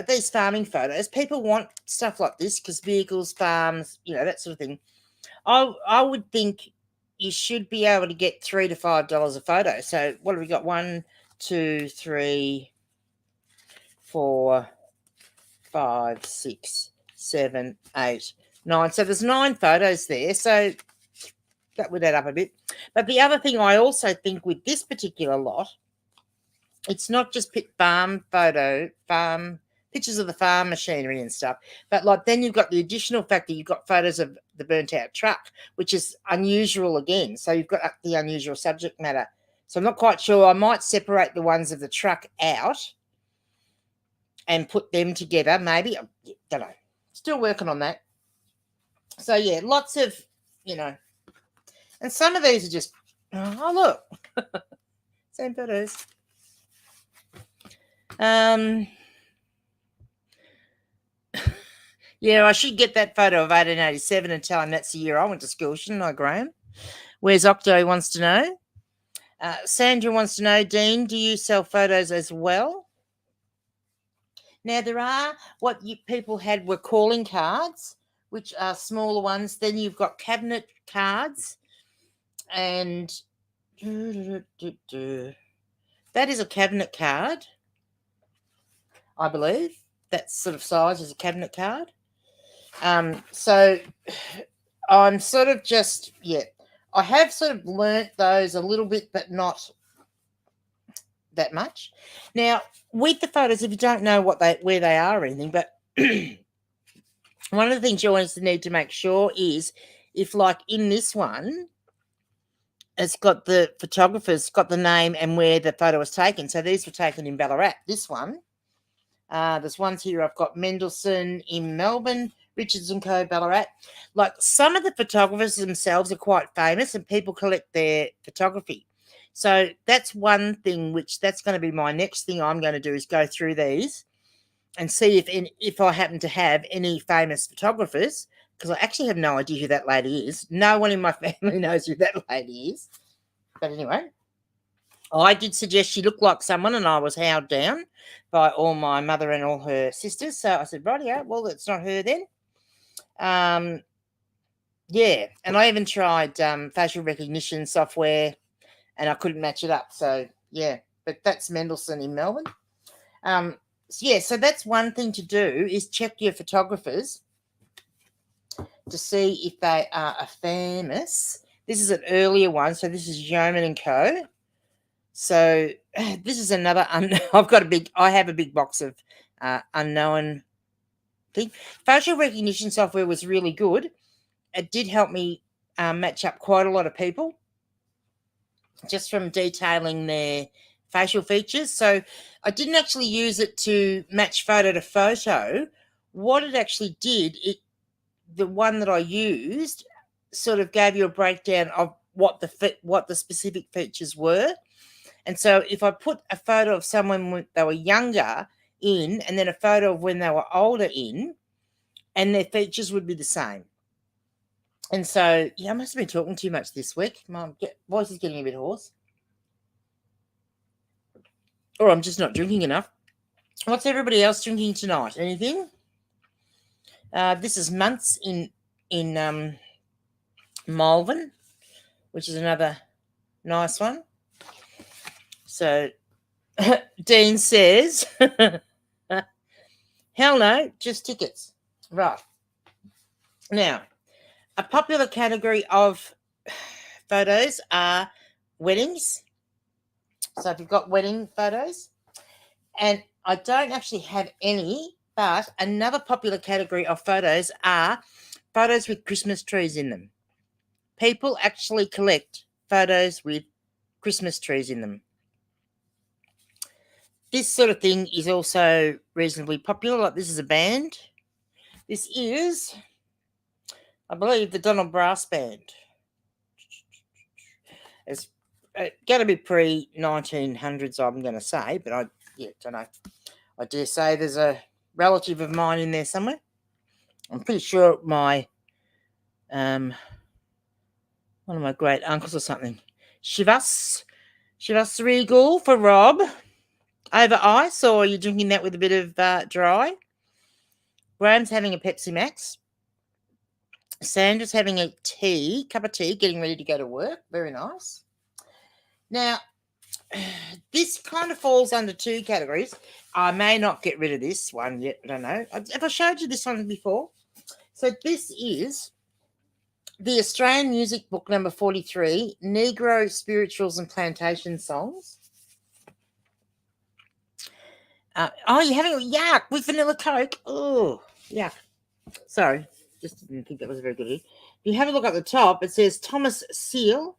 these farming photos, people want stuff like this because vehicles, farms, that sort of thing. I would think you should be able to get $3 to $5 a photo. So what have we got? 1, 2, 3, 4, 5, 6, 7, 8, 9. So there's 9 photos there. So that would add up a bit. But the other thing I also think with this particular lot, it's not just farm pictures of the farm machinery and stuff, but like then you've got the additional factor, you've got photos of the burnt out truck, which is unusual again. So you've got the unusual subject matter. So I'm not quite sure. I might separate the ones of the truck out and put them together, maybe. I don't know. Still working on that. So yeah, lots of, and some of these are just, oh look, same photos. Yeah, I should get that photo of 1887 and tell him that's the year I went to school, shouldn't I, Graham? Where's Octo wants to know? Sandra wants to know, Dean, do you sell photos as well? Now, there are what people had were calling cards, which are smaller ones. Then you've got cabinet cards, and that is a cabinet card, I believe. That sort of size is a cabinet card. So I'm sort of just, I have sort of learnt those a little bit, but not that much. Now, with the photos, if you don't know where they are or anything, but one of the things you always need to make sure is if, like in this one, it's got the photographer's got the name and where the photo was taken. So these were taken in Ballarat. This one, there's ones here. I've got Mendelssohn in Melbourne, Richards and Co. Ballarat. Like some of the photographers themselves are quite famous, and people collect their photography. So that's one thing that's going to be my next thing I'm going to do is go through these and see if I happen to have any famous photographers, because I actually have no idea who that lady is. No one in my family knows who that lady is. But anyway, I did suggest she looked like someone, and I was howled down by all my mother and all her sisters. So I said, rightio, well, it's not her then. Yeah, and I even tried facial recognition software, and I couldn't match it up. So, yeah, but that's Mendelssohn in Melbourne. So that's one thing to do is check your photographers to see if they are famous. This is an earlier one, so this is Yeoman and Co. So this is another. I have a big box of unknown thing. Facial recognition software was really good. It did help me match up quite a lot of people just from detailing their facial features. So I didn't actually use it to match photo to photo. What it actually did, the one that I used sort of gave you a breakdown of what the specific features were. And so if I put a photo of someone when they were younger in, and then a photo of when they were older in, and their features would be the same. And so, I must have been talking too much this week. My voice is getting a bit hoarse. Or I'm just not drinking enough. What's everybody else drinking tonight? Anything? This is Months in Malvern, which is another nice one. So Dean says, hell no, just tickets. Right. Now, a popular category of photos are weddings. So if you've got wedding photos, and I don't actually have any, but another popular category of photos are photos with Christmas trees in them. People actually collect photos with Christmas trees in them. This sort of thing is also reasonably popular. Like this is a band. This is, I believe the Donald Brass Band. It's going to be pre-1900s, I'm going to say, but I don't know. I dare say there's a relative of mine in there somewhere. I'm pretty sure my one of my great uncles or something. Shivas Regal for Rob. Over ice, or are you drinking that with a bit of dry? Graham's having a Pepsi Max. Sandra's having a cup of tea, getting ready to go to work. Very nice. Now, this kind of falls under two categories. I may not get rid of this one yet. I don't know. Have I showed you this one before? So this is the Australian Music Book number 43, Negro Spirituals and Plantation Songs. You're having a yuck with vanilla Coke. Oh, yuck. Sorry, just didn't think that was a very good idea. If you have a look at the top, it says Thomas Seal,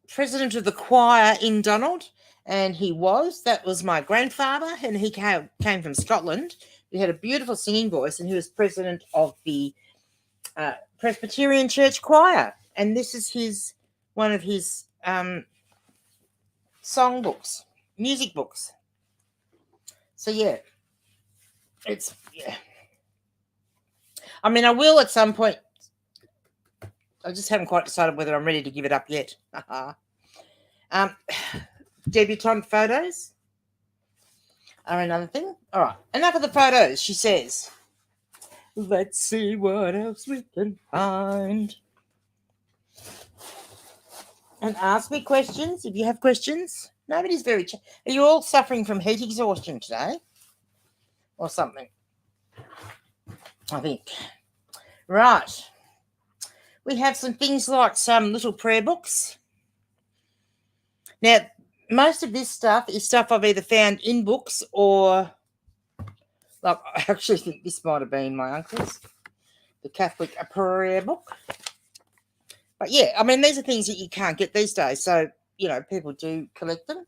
president of the choir in Donald, and that was my grandfather, and he came from Scotland. He had a beautiful singing voice, and he was president of the Presbyterian Church Choir, and this is one of his song books, music books. So I mean, I will at some point. I just haven't quite decided whether I'm ready to give it up yet. Debutante photos are another thing. All right, enough of the photos, she says. Let's see what else we can find. And ask me questions if you have questions. Nobody's are you all suffering from heat exhaustion today? Or something? I think. Right. We have some things like some little prayer books. Now, most of this stuff is stuff I've either found in books or, like, I actually think this might have been my uncle's, the Catholic prayer book. But yeah, I mean, these are things that you can't get these days. So, people do collect them.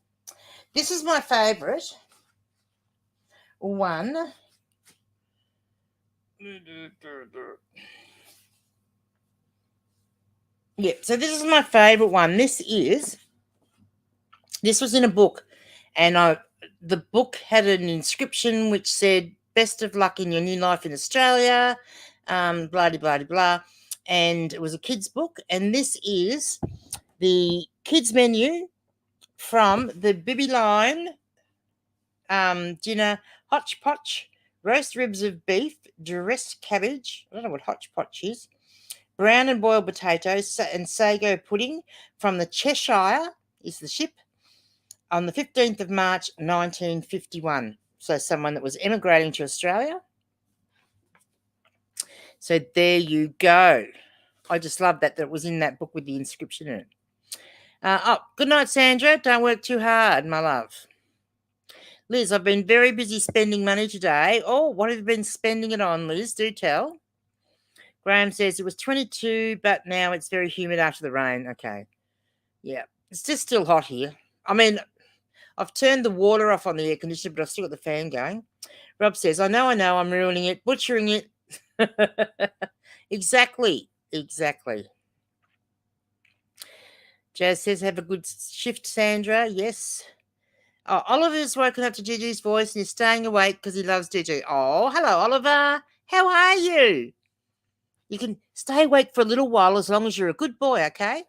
This is my favourite one. Yeah, so this is my favourite one. This was in a book, and the book had an inscription which said, "Best of luck in your new life in Australia," blah, blah, blah, blah. And it was a kid's book, and this is the kids menu from the Bibby Line dinner: hotchpotch, roast ribs of beef, dressed cabbage. I don't know what hotchpotch is. Brown and boiled potatoes and sago pudding from the Cheshire is the ship on the 15th of March, 1951. So someone that was emigrating to Australia. So there you go. I just love that it was in that book with the inscription in it. Good night, Sandra. Don't work too hard, my love. Liz, I've been very busy spending money today. Oh, what have you been spending it on, Liz? Do tell. Graham says it was 22, but now it's very humid after the rain. Okay. Yeah. It's just still hot here. I mean, I've turned the water off on the air conditioner, but I've still got the fan going. Rob says, I know, I'm ruining it, butchering it. Exactly. Jazz says, have a good shift, Sandra. Yes. Oh, Oliver's woken up to Gigi's voice and he's staying awake because he loves Gigi. Oh, hello, Oliver. How are you? You can stay awake for a little while as long as you're a good boy, okay?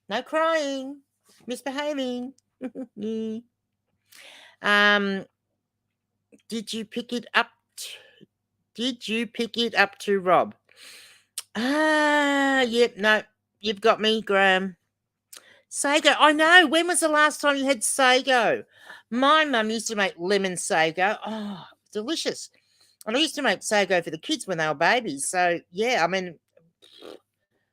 No crying. Misbehaving. Did you pick it up? Did you pick it up to Rob? Yep, no. You've got me, Graham. Sago. I know. When was the last time you had sago? My mum used to make lemon sago. Oh, delicious. And I used to make sago for the kids when they were babies. So, yeah, I mean,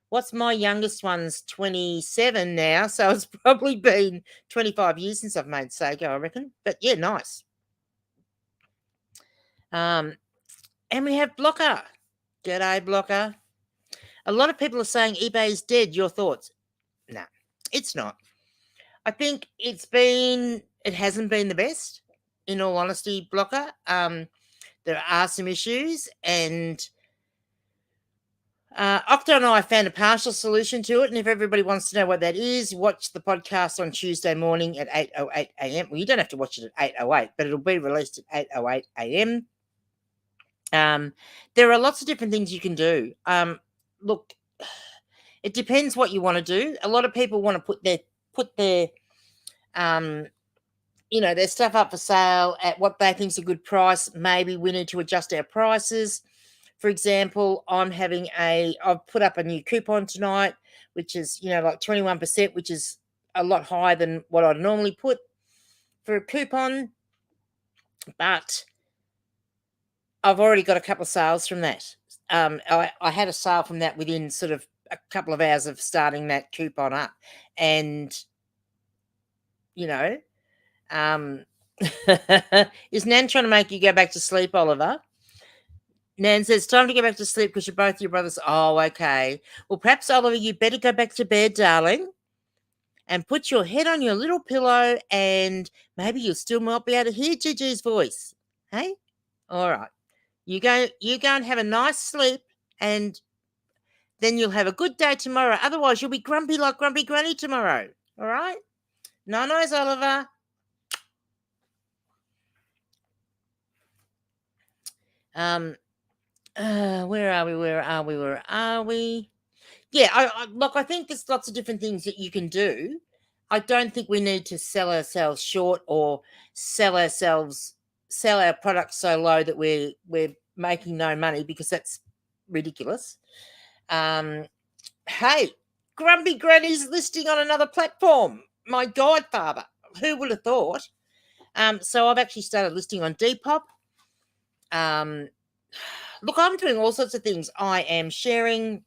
what's my youngest one's 27 now. So it's probably been 25 years since I've made sago, I reckon. But, yeah, nice. And we have Blocker. G'day, Blocker. A lot of people are saying eBay is dead. Your thoughts? No, it's not. I think it hasn't been the best, in all honesty, Blocker. there are some issues, and Octo and I found a partial solution to it, and if everybody wants to know what that is, watch the podcast on Tuesday morning at 8:08 a.m. Well, you don't have to watch it at 8:08, but it'll be released at 8:08 a.m. There are lots of different things you can do. Look, it depends what you want to do. A lot of people want to put their their stuff up for sale at what they think is a good price. Maybe we need to adjust our prices. For example, I've put up a new coupon tonight, which is, like 21%, which is a lot higher than what I'd normally put for a coupon. But I've already got a couple of sales from that. I had a sale from that within sort of a couple of hours of starting that coupon up. And, is Nan trying to make you go back to sleep, Oliver? Nan says, time to go back to sleep because you're both your brothers. Oh, okay. Well, perhaps, Oliver, you better go back to bed, darling, and put your head on your little pillow, and maybe you'll still might be able to hear Gigi's voice. Hey? All right. You go and have a nice sleep, and then you'll have a good day tomorrow. Otherwise, you'll be grumpy like Grumpy Granny tomorrow. All right? No-nos, Oliver. Where are we? Yeah, I think there's lots of different things that you can do. I don't think we need to sell ourselves short or sell our products so low that we're making no money, because that's ridiculous. Hey, Grumpy Granny's listing on another platform. My godfather. Who would have thought? So I've actually started listing on Depop. Look, I'm doing all sorts of things. I am doing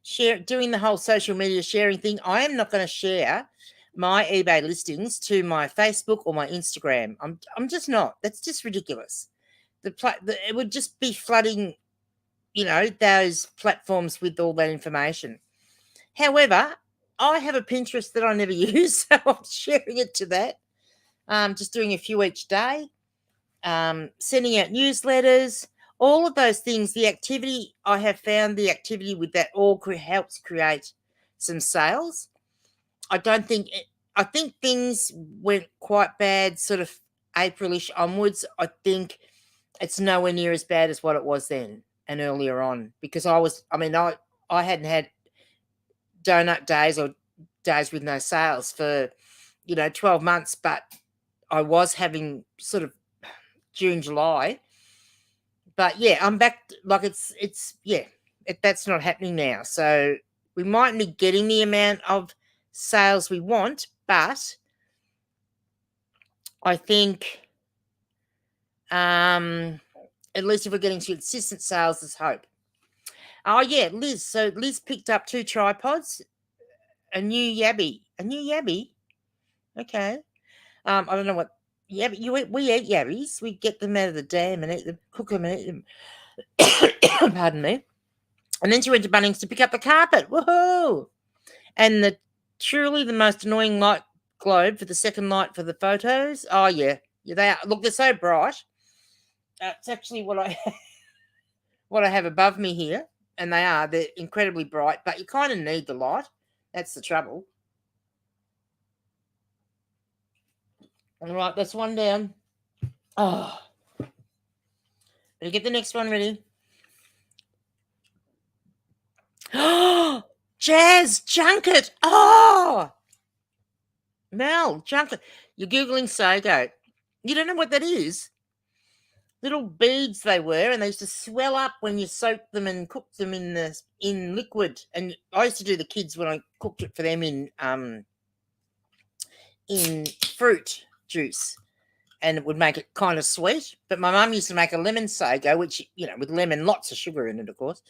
the whole social media sharing thing. I am not going to share my eBay listings to my Facebook or my Instagram. I'm just not. That's just ridiculous. It would just be flooding, those platforms with all that information. However, I have a Pinterest that I never use, so I'm sharing it to that. Just doing a few each day. Sending out newsletters, all of those things. The activity, I have found the activity with that all helps create some sales. I think things went quite bad sort of Aprilish onwards. I think it's nowhere near as bad as what it was then and earlier on, because I hadn't had donut days or days with no sales for 12 months, but I was having sort of June, July. But yeah, I'm back. Like that's not happening now. So we might be getting the amount of sales we want, but I think at least if we're getting consistent sales, there's hope. Oh yeah, Liz. So Liz picked up 2 tripods, a new Yabby. Okay. I don't know what. Yeah, but we eat yabbies. We get them out of the dam and eat them, cook them and eat them. Pardon me. And then she went to Bunnings to pick up the carpet. Woohoo! And truly the most annoying light globe for the second light for the photos. Oh yeah, they are. Look, they're so bright. It's actually what I have above me here, and they're incredibly bright. But you kind of need the light. That's the trouble. All right, that's one down. Oh, better get the next one ready. Oh, Jazz Junket. Oh, Mel Junket. You're Googling Sago. You don't know what that is? Little beads they were, and they used to swell up when you soaked them and cooked them in liquid. And I used to do the kids when I cooked it for them in fruit juice, and it would make it kind of sweet. But my mum used to make a lemon sago, which, with lemon, lots of sugar in it, of course.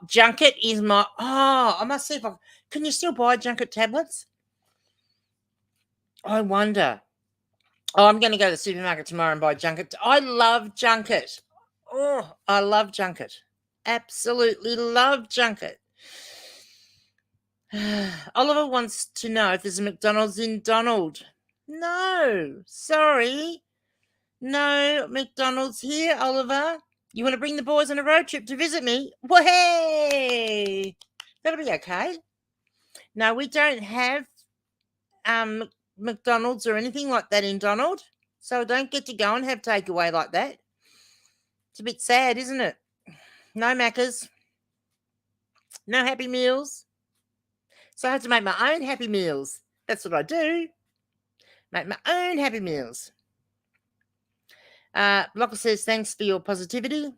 Junket is I must see can you still buy Junket tablets? I wonder. Oh, I'm going to go to the supermarket tomorrow and buy Junket. I love Junket. Oh, I love Junket. Absolutely love Junket. Oliver wants to know if there's a McDonald's in Donald. No, sorry. No McDonald's here, Oliver. You want to bring the boys on a road trip to visit me? Well, hey, that'll be okay. No, we don't have McDonald's or anything like that in Donald, so I don't get to go and have takeaway like that. It's a bit sad, isn't it? No Maccas, no Happy Meals. So I have to make my own Happy Meals. That's what I do. Make my own Happy Meals. Blocker says, thanks for your positivity.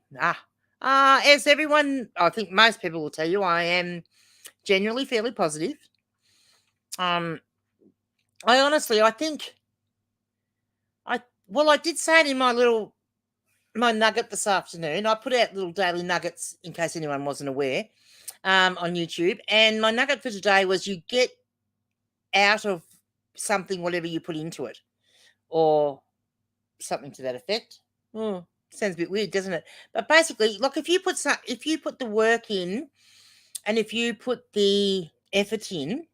As everyone, I think most people will tell you, I am generally fairly positive. I think I did say it in my nugget this afternoon. I put out little daily nuggets in case anyone wasn't aware on YouTube. And my nugget for today was you get out of something whatever you put into it, or something to that effect. Sounds a bit weird, doesn't it? But basically, look, if you put the work in, and if you put the effort in,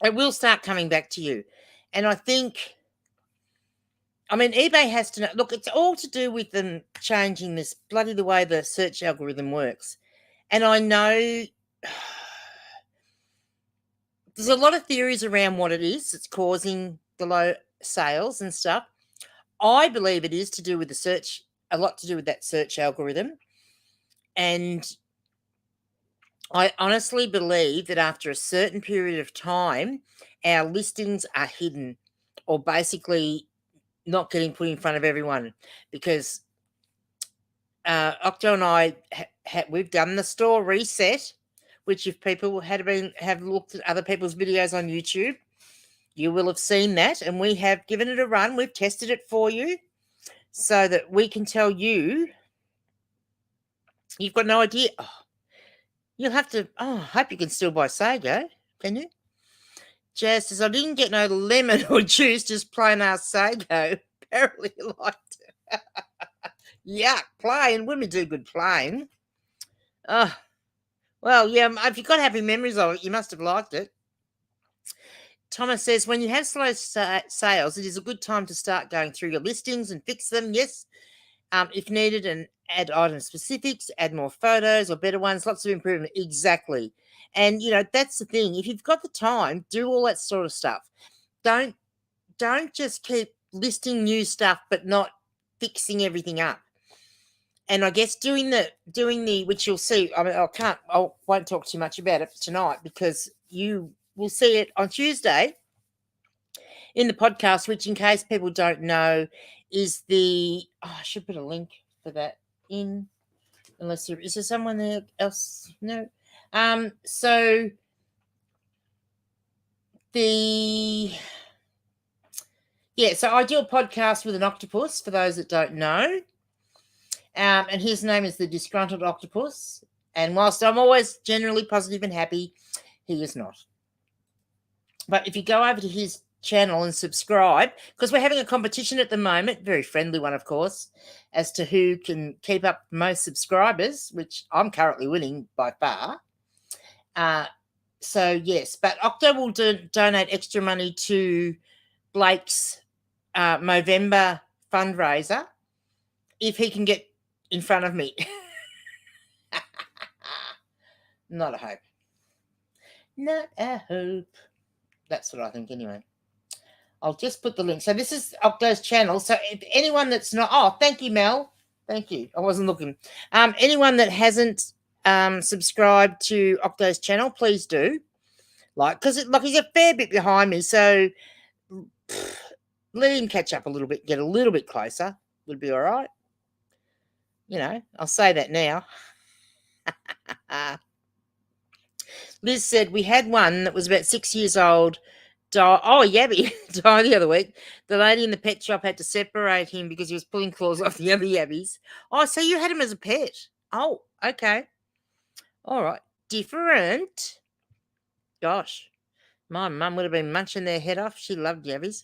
it will start coming back to you. And I think, eBay has to know. Look, it's all to do with them changing the way the search algorithm works. And I know there's a lot of theories around what it is that's causing the low sales and stuff. I believe it is a lot to do with that search algorithm. And I honestly believe that after a certain period of time, our listings are hidden, or basically not getting put in front of everyone, because Octo and I we've done the store reset, which if people have looked at other people's videos on YouTube, you will have seen that, and we have given it a run. We've tested it for you so that we can tell you. You've got no idea. You'll have to. I hope you can still buy Sago. Can you? Jazz says, I didn't get no lemon or juice, just plain ass Sago. Apparently you liked it. Yuck, plain. Women do good plain. Well, yeah, if you've got happy memories of it, you must have liked it. Thomas says, when you have slow sales, it is a good time to start going through your listings and fix them. Yes, if needed, and add item specifics, add more photos or better ones, lots of improvement. Exactly. And, that's the thing. If you've got the time, do all that sort of stuff. Don't just keep listing new stuff but not fixing everything up. And I guess doing the which you'll see. I won't talk too much about it tonight because you will see it on Tuesday in the podcast, which in case people don't know is I should put a link for that in, unless is there someone else? No. So I do a podcast with an octopus, for those that don't know. And his name is the Disgruntled Octopus. And whilst I'm always generally positive and happy, he is not. But if you go over to his channel and subscribe, because we're having a competition at the moment, very friendly one, of course, as to who can keep up most subscribers, which I'm currently winning by far. So, yes, but Octo will donate extra money to Blake's Movember fundraiser if he can get in front of me. Not a hope. Not a hope. That's what I think anyway. I'll just put the link. So this is Octo's channel. So if anyone that's not, thank you, Mel. Thank you. I wasn't looking. Anyone that hasn't subscribed to Octo's channel, please do. Because he's a fair bit behind me. So let him catch up a little bit, get a little bit closer. Would be all right. I'll say that now. Liz said we had one that was about 6 years old. Yabby died the other week. The lady in the pet shop had to separate him because he was pulling claws off the other yabbies. Oh, so you had him as a pet? Oh, okay. All right. Different. Gosh, my mum would have been munching their head off. She loved yabbies.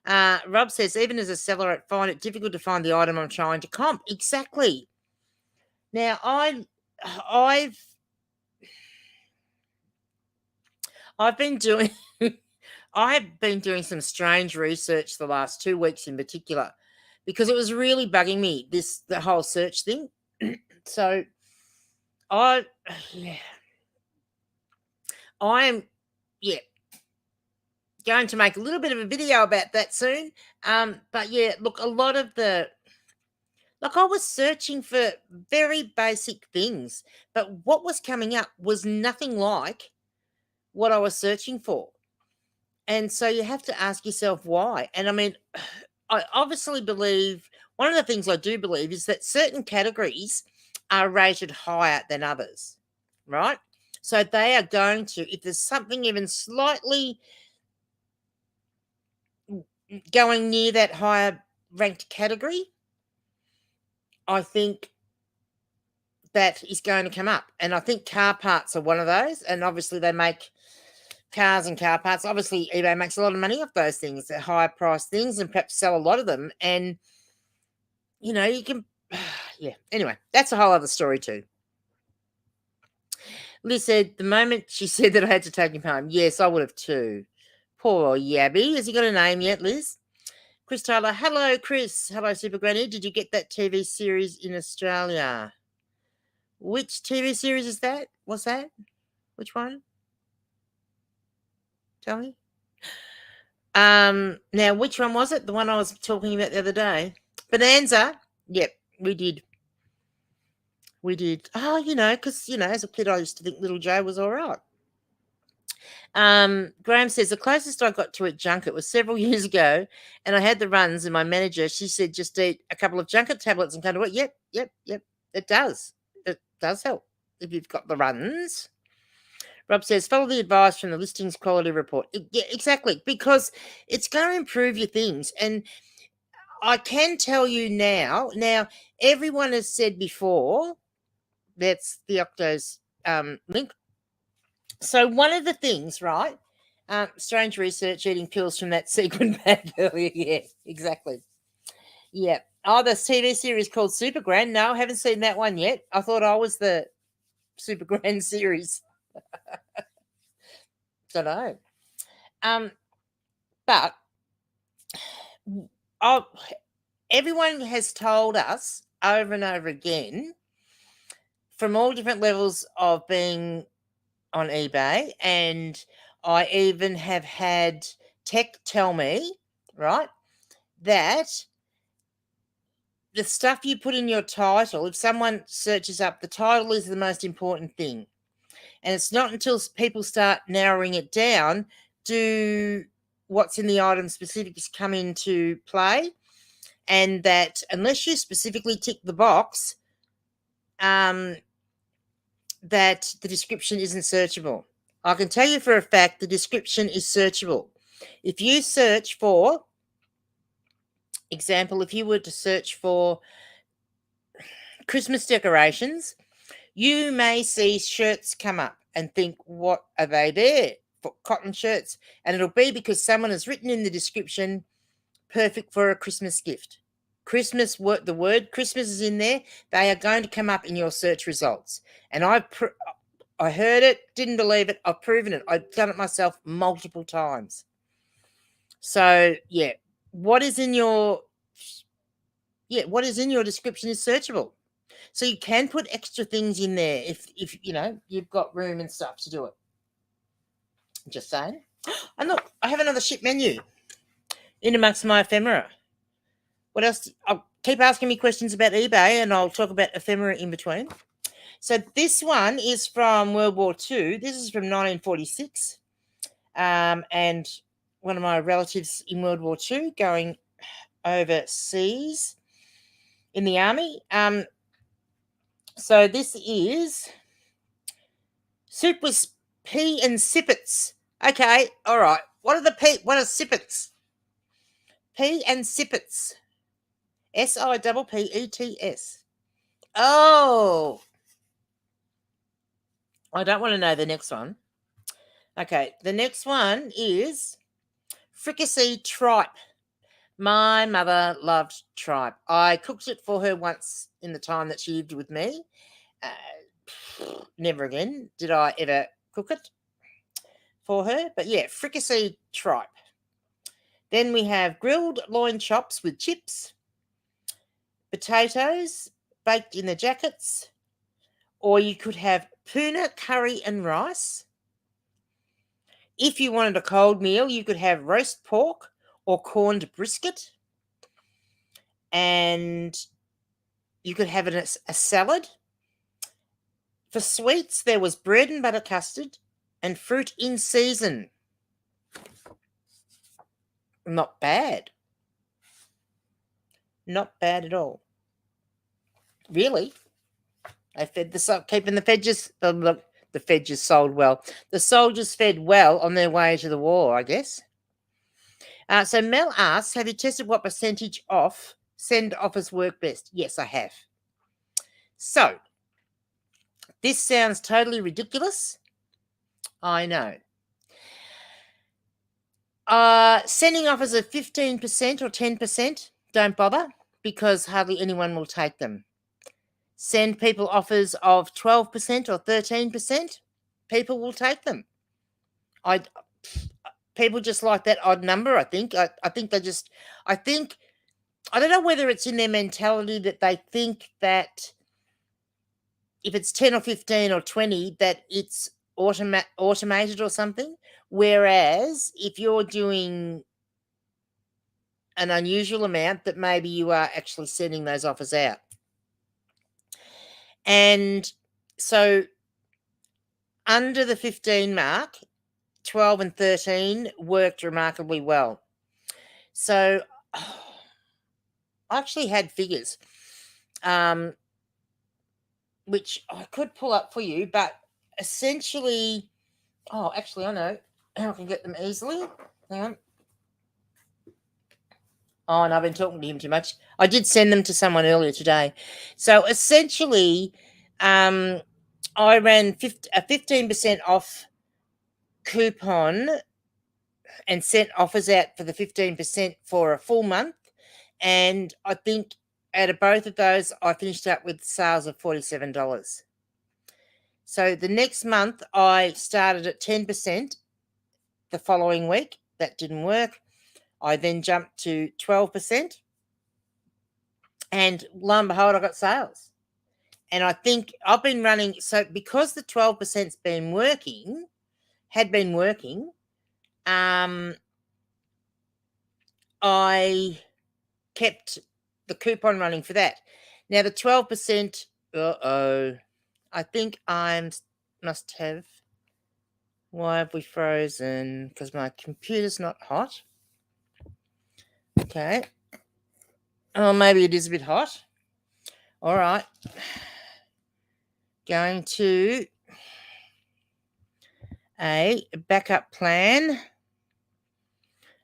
Rob says, even as a seller, I find it difficult to find the item I'm trying to comp. Exactly. Now, I've been doing I have been doing some strange research the last 2 weeks in particular because it was really bugging me, the whole search thing. So I am going to make a little bit of a video about that soon. But yeah, look, a lot of I was searching for very basic things, but what was coming up was nothing like what I was searching for. And so you have to ask yourself why. And I mean, I obviously believe, one of the things I do believe is that certain categories are rated higher than others, right? So they are going to, if there's something even slightly going near that higher ranked category, I think that is going to come up. And I think car parts are one of those. And obviously they make cars and car parts. Obviously eBay makes a lot of money off those things, they're higher priced things, and perhaps sell a lot of them. And, you can, yeah. Anyway, that's a whole other story too. Liz said, the moment she said that I had to take him home, yes, I would have too. Poor Yabby. Has he got a name yet, Liz? Chris Taylor, hello, Chris. Hello, Super Granny. Did you get that TV series in Australia? Which TV series is that? What's that? Which one? Tell me. Now, which one was it? The one I was talking about the other day? Bonanza. Yep, we did. We did. Oh, because, as a kid, I used to think Little Joe was all right. Graham says, the closest I got to a junket was several years ago, and I had the runs, and my manager, she said, just eat a couple of junket tablets and kind of, yep. It does. It does help if you've got the runs. Rob says, follow the advice from the listings quality report. Yeah, exactly, because it's going to improve your things. And I can tell you now, everyone has said before, that's the Octo's link. So one of the things, right, strange research, eating pills from that sequin bag earlier. Yeah, exactly. Yeah. Oh, the TV series called Super Grand. No, I haven't seen that one yet. I thought I was the Super Grand series. Don't know. But everyone has told us over and over again, from all different levels of being on eBay, and I even have had tech tell me, right, that the stuff you put in your title, if someone searches up, the title is the most important thing. And it's not until people start narrowing it down do what's in the item specifics come into play. And that unless you specifically tick the box, that the description isn't searchable. I can tell you for a fact the description is searchable. If you search for, example, if you were to search for Christmas decorations, you may see shirts come up and think, what are they there for? Cotton shirts. And it'll be because someone has written in the description, perfect for a Christmas gift. The word Christmas is in there. They are going to come up in your search results. And I heard it, didn't believe it. I've proven it. I've done it myself multiple times. So yeah, what is in your description is searchable. So you can put extra things in there if you've got room and stuff to do it. Just saying. And look, I have another ship menu in amongst my ephemera. What else? I'll keep asking me questions about eBay, and I'll talk about ephemera in between. So this one is from World War II. This is from 1946. And one of my relatives in World War II going overseas in the army. So this is soup with pea and sippets. Okay, all right. What are sippets? Pea and sippets. SIPPETS. Oh, I don't want to know the next one. Okay, the next one is fricassee tripe. My mother loved tripe. I cooked it for her once in the time that she lived with me. Never again did I ever cook it for her. But yeah, fricassee tripe. Then we have grilled loin chops with chips. potatoes baked in the jackets, or you could have puna, curry and rice. If you wanted a cold meal, you could have roast pork or corned brisket, and you could have a salad. For sweets, there was bread and butter custard and fruit in season. Not bad. Not bad at all. Really? They fed keeping the fedges sold well. The soldiers fed well on their way to the war, I guess. So Mel asks, have you tested what percentage off send offers work best? Yes, I have. So, this sounds totally ridiculous. I know. Sending offers of 15% or 10%, don't bother, because hardly anyone will take them. Send people offers of 12% or 13%, people will take them. People just like that odd number, I think. I don't know whether it's in their mentality that they think that if it's 10 or 15 or 20, that it's automated or something. Whereas if you're doing an unusual amount, that maybe you are actually sending those offers out. And so under the 15 mark, 12 and 13 worked remarkably well. So I actually had figures, which I could pull up for you, but essentially, actually, I know how I can get them easily. Hang on. Oh, and I've been talking to him too much. I did send them to someone earlier today. So essentially, I ran a 15% off coupon and sent offers out for the 15% for a full month. And I think out of both of those, I finished up with sales of $47. So the next month, I started at 10% the following week. That didn't work. I then jumped to 12%. And lo and behold, I got sales. And I think I've been running, so because the 12%'s had been working, I kept the coupon running for that. Now the 12%, I think I must have, why have we frozen? Because my computer's not hot. Okay. Oh, maybe it is a bit hot. All right. Going to a backup plan.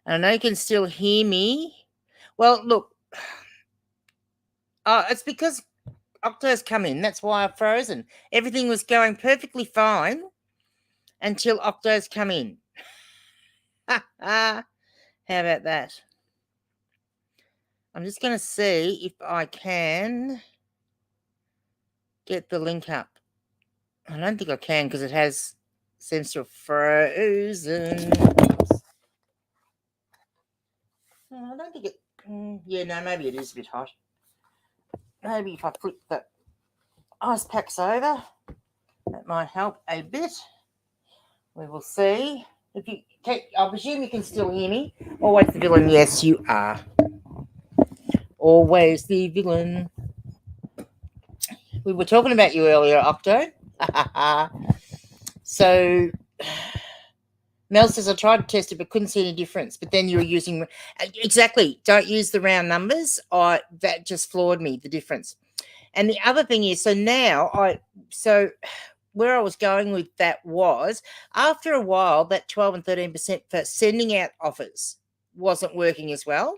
I know you can still hear me. Well, look, it's because Octo's come in. That's why I've frozen. Everything was going perfectly fine until Octo's come in. How about that? I'm just going to see if I can get the link up. I don't think I can because it seems to have frozen. I don't think it. Yeah, no, maybe it is a bit hot. Maybe if I flip the ice packs over, that might help a bit. We will see. I presume you can still hear me. Always the villain. Yes, you are. Always the villain. We were talking about you earlier, Octo. So Mel says, I tried to test it but couldn't see any difference. But then you were using... Exactly. Don't use the round numbers. That just floored me, the difference. And the other thing is, so now where I was going with that was, after a while, that 12 and 13% for sending out offers wasn't working as well.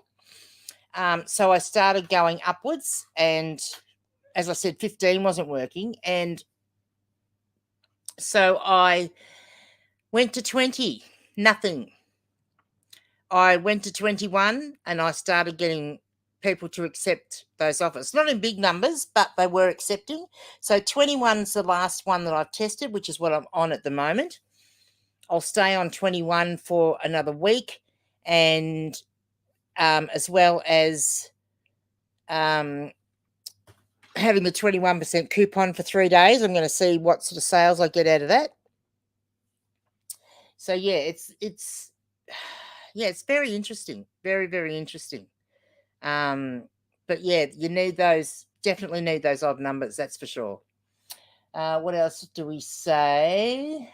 So I started going upwards, and as I said, 15 wasn't working. And so I went to 20, nothing. I went to 21 and I started getting people to accept those offers. Not in big numbers, but they were accepting. So 21's the last one that I've tested, which is what I'm on at the moment. I'll stay on 21 for another week, and as well as having the 21% coupon for 3 days. I'm going to see what sort of sales I get out of that. So yeah, it's yeah, it's very interesting. Very, very interesting. But yeah, you need those, definitely need those odd numbers, that's for sure. What else do we say?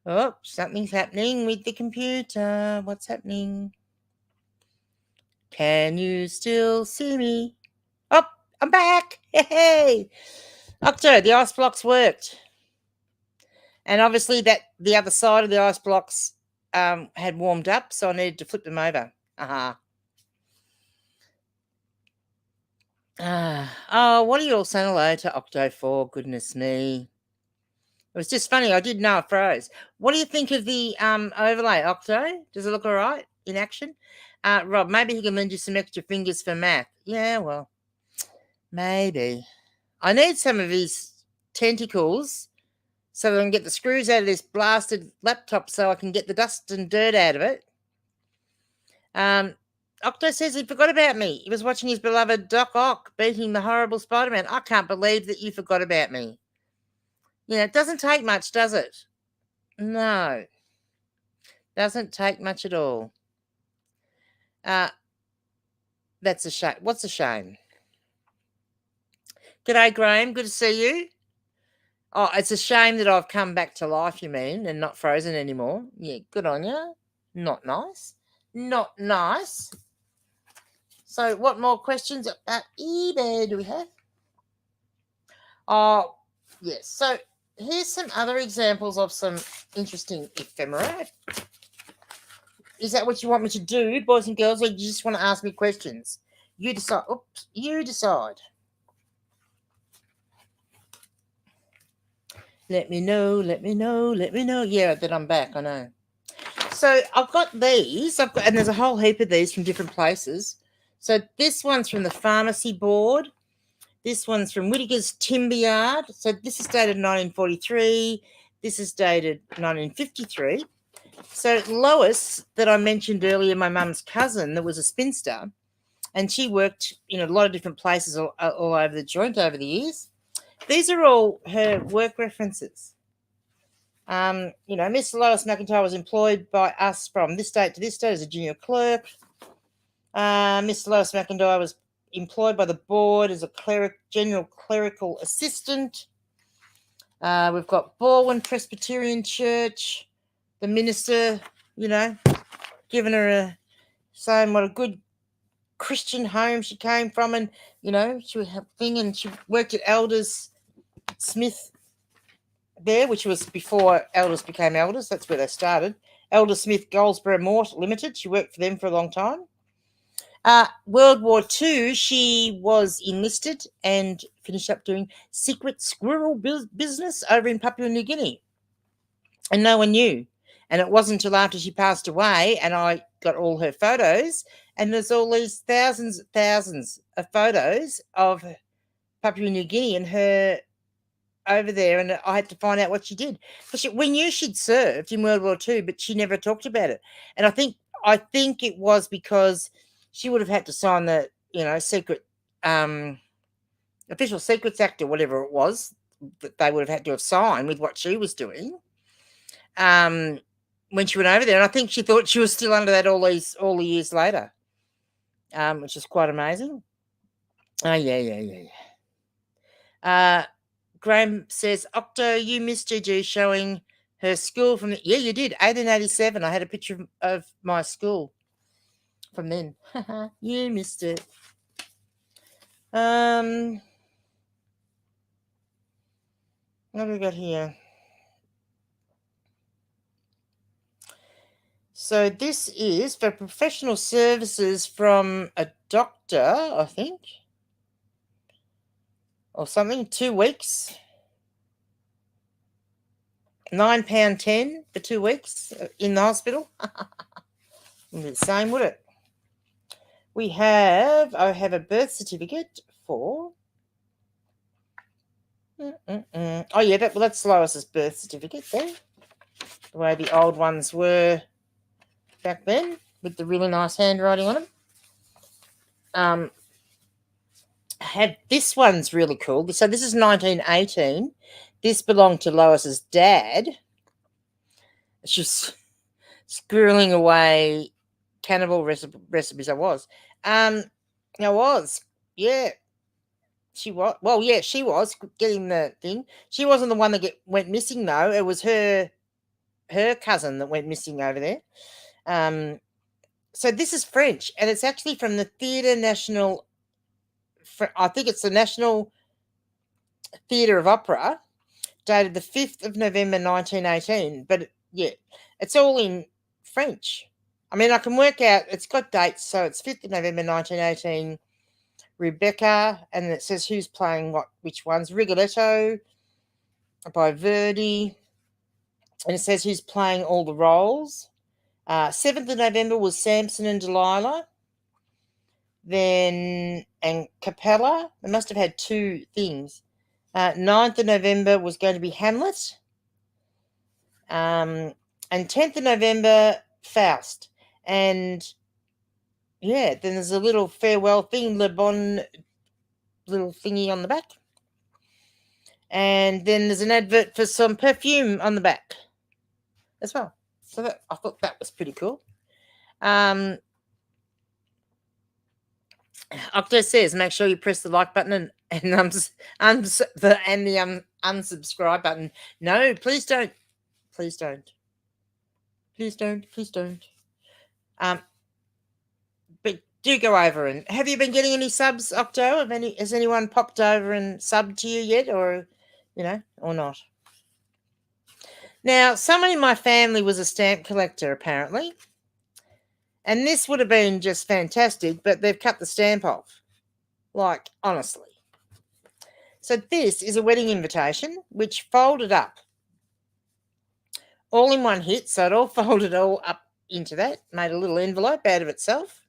Oh, something's happening with the computer. What's happening? Can you still see me? Oh, I'm back. Hey, Octo, the ice blocks worked. And obviously that the other side of the ice blocks had warmed up, so I needed to flip them over. Oh, what are you all saying hello to Octo for? Goodness me. It was just funny. I did know it froze. What do you think of the overlay, Octo? Does it look all right in action? Rob, maybe he can lend you some extra fingers for math. Yeah, well, maybe. I need some of his tentacles so that I can get the screws out of this blasted laptop so I can get the dust and dirt out of it. Octo says he forgot about me. He was watching his beloved Doc Ock beating the horrible Spider-Man. I can't believe that you forgot about me. You know, it doesn't take much, does it? No. Doesn't take much at all. That's a shame. What's a shame? G'day, Graham. Good to see you. Oh, it's a shame that I've come back to life, you mean, and not frozen anymore. Yeah, good on you. Not nice. Not nice. So what more questions about eBay do we have? Oh, yes. So here's some other examples of some interesting ephemera. Is that what you want me to do, boys and girls, or you just want to ask me questions? You decide. Oops, you decide. Let me know, let me know, let me know. Yeah, that I'm back, I know. So I've got these, and there's a whole heap of these from different places. So this one's from the Pharmacy Board. This one's from Whittaker's Timber Yard. So this is dated 1943. This is dated 1953. So Lois, that I mentioned earlier, my mum's cousin, that was a spinster, and she worked in a lot of different places all over the joint over the years. These are all her work references. You know, Miss Lois McIntyre was employed by us from this date to this date as a junior clerk. Miss Lois McIntyre was employed by the board as a general clerical assistant. We've got Baldwin Presbyterian Church, the minister, you know, giving her saying what a good Christian home she came from, and you know, she would have thing, and she worked at Elders Smith there, which was before Elders became Elders. That's where they started. Elder Smith Goldsboro Mort Limited. She worked for them for a long time. World War II, she was enlisted and finished up doing secret squirrel business over in Papua New Guinea. And no one knew. And it wasn't until after she passed away and I got all her photos, and there's all these thousands of photos of Papua New Guinea and her over there, and I had to find out what she did. Because we knew she'd served in World War II, but she never talked about it. And I think it was because she would have had to sign the, you know, secret Official Secrets Act or whatever it was that they would have had to have signed with what she was doing when she went over there. And I think she thought she was still under that all the years later, which is quite amazing. Oh, yeah. Graham says, Octo, you missed Gigi showing her school from yeah, you did. 1887. I had a picture of my school from then. You missed it. What have we got here? So this is for professional services from a doctor, I think, or something. 2 weeks. £9.10 for 2 weeks in the hospital. Wouldn't be the same, would it? I have a birth certificate for. Oh yeah, that's Lois's birth certificate there. The way the old ones were back then, with the really nice handwriting on them. This one's really cool. So this is 1918. This belonged to Lois's dad. It's just squirreling away cannibal recipes. I was. Yeah. She was. Well, yeah, she was getting the thing. She wasn't the one that went missing though. It was her cousin that went missing over there. So this is French, and it's actually from the Theatre National. I think it's the National Theatre of Opera, dated the 5th of November 1918. But yeah, it's all in French. I mean, I can work out. It's got dates, so it's 5th of November 1918. Rebecca, and it says who's playing which ones. Rigoletto by Verdi, and it says who's playing all the roles. 7th of November was Samson and Delilah. Then, and Capella, they must have had two things. 9th of November was going to be Hamlet. And 10th of November, Faust. And yeah, then there's a little farewell thing, Le Bon, little thingy on the back. And then there's an advert for some perfume on the back as well. So I thought that was pretty cool. Octo says, make sure you press the like button and the unsubscribe button. No, please don't. Please don't. Please don't. Please don't. But do go over and have you been getting any subs, Octo? Has anyone popped over and subbed to you yet, or or not? Now, someone in my family was a stamp collector, apparently. And this would have been just fantastic, but they've cut the stamp off. Like, honestly. So this is a wedding invitation, which folded up. All in one hit, so it all folded all up into that. Made a little envelope out of itself.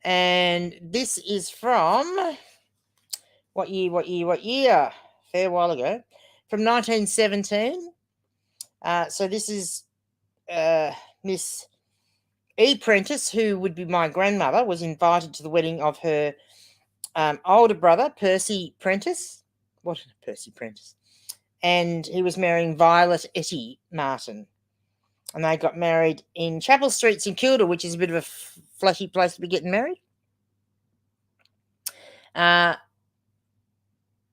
And this is from, what year? Fair while ago. From 1917. So this is Miss E. Prentice, who would be my grandmother, was invited to the wedding of her older brother, Percy Prentice. What is Percy Prentice? And he was marrying Violet Etty Martin. And they got married in Chapel Street, St Kilda, which is a bit of a flashy place to be getting married.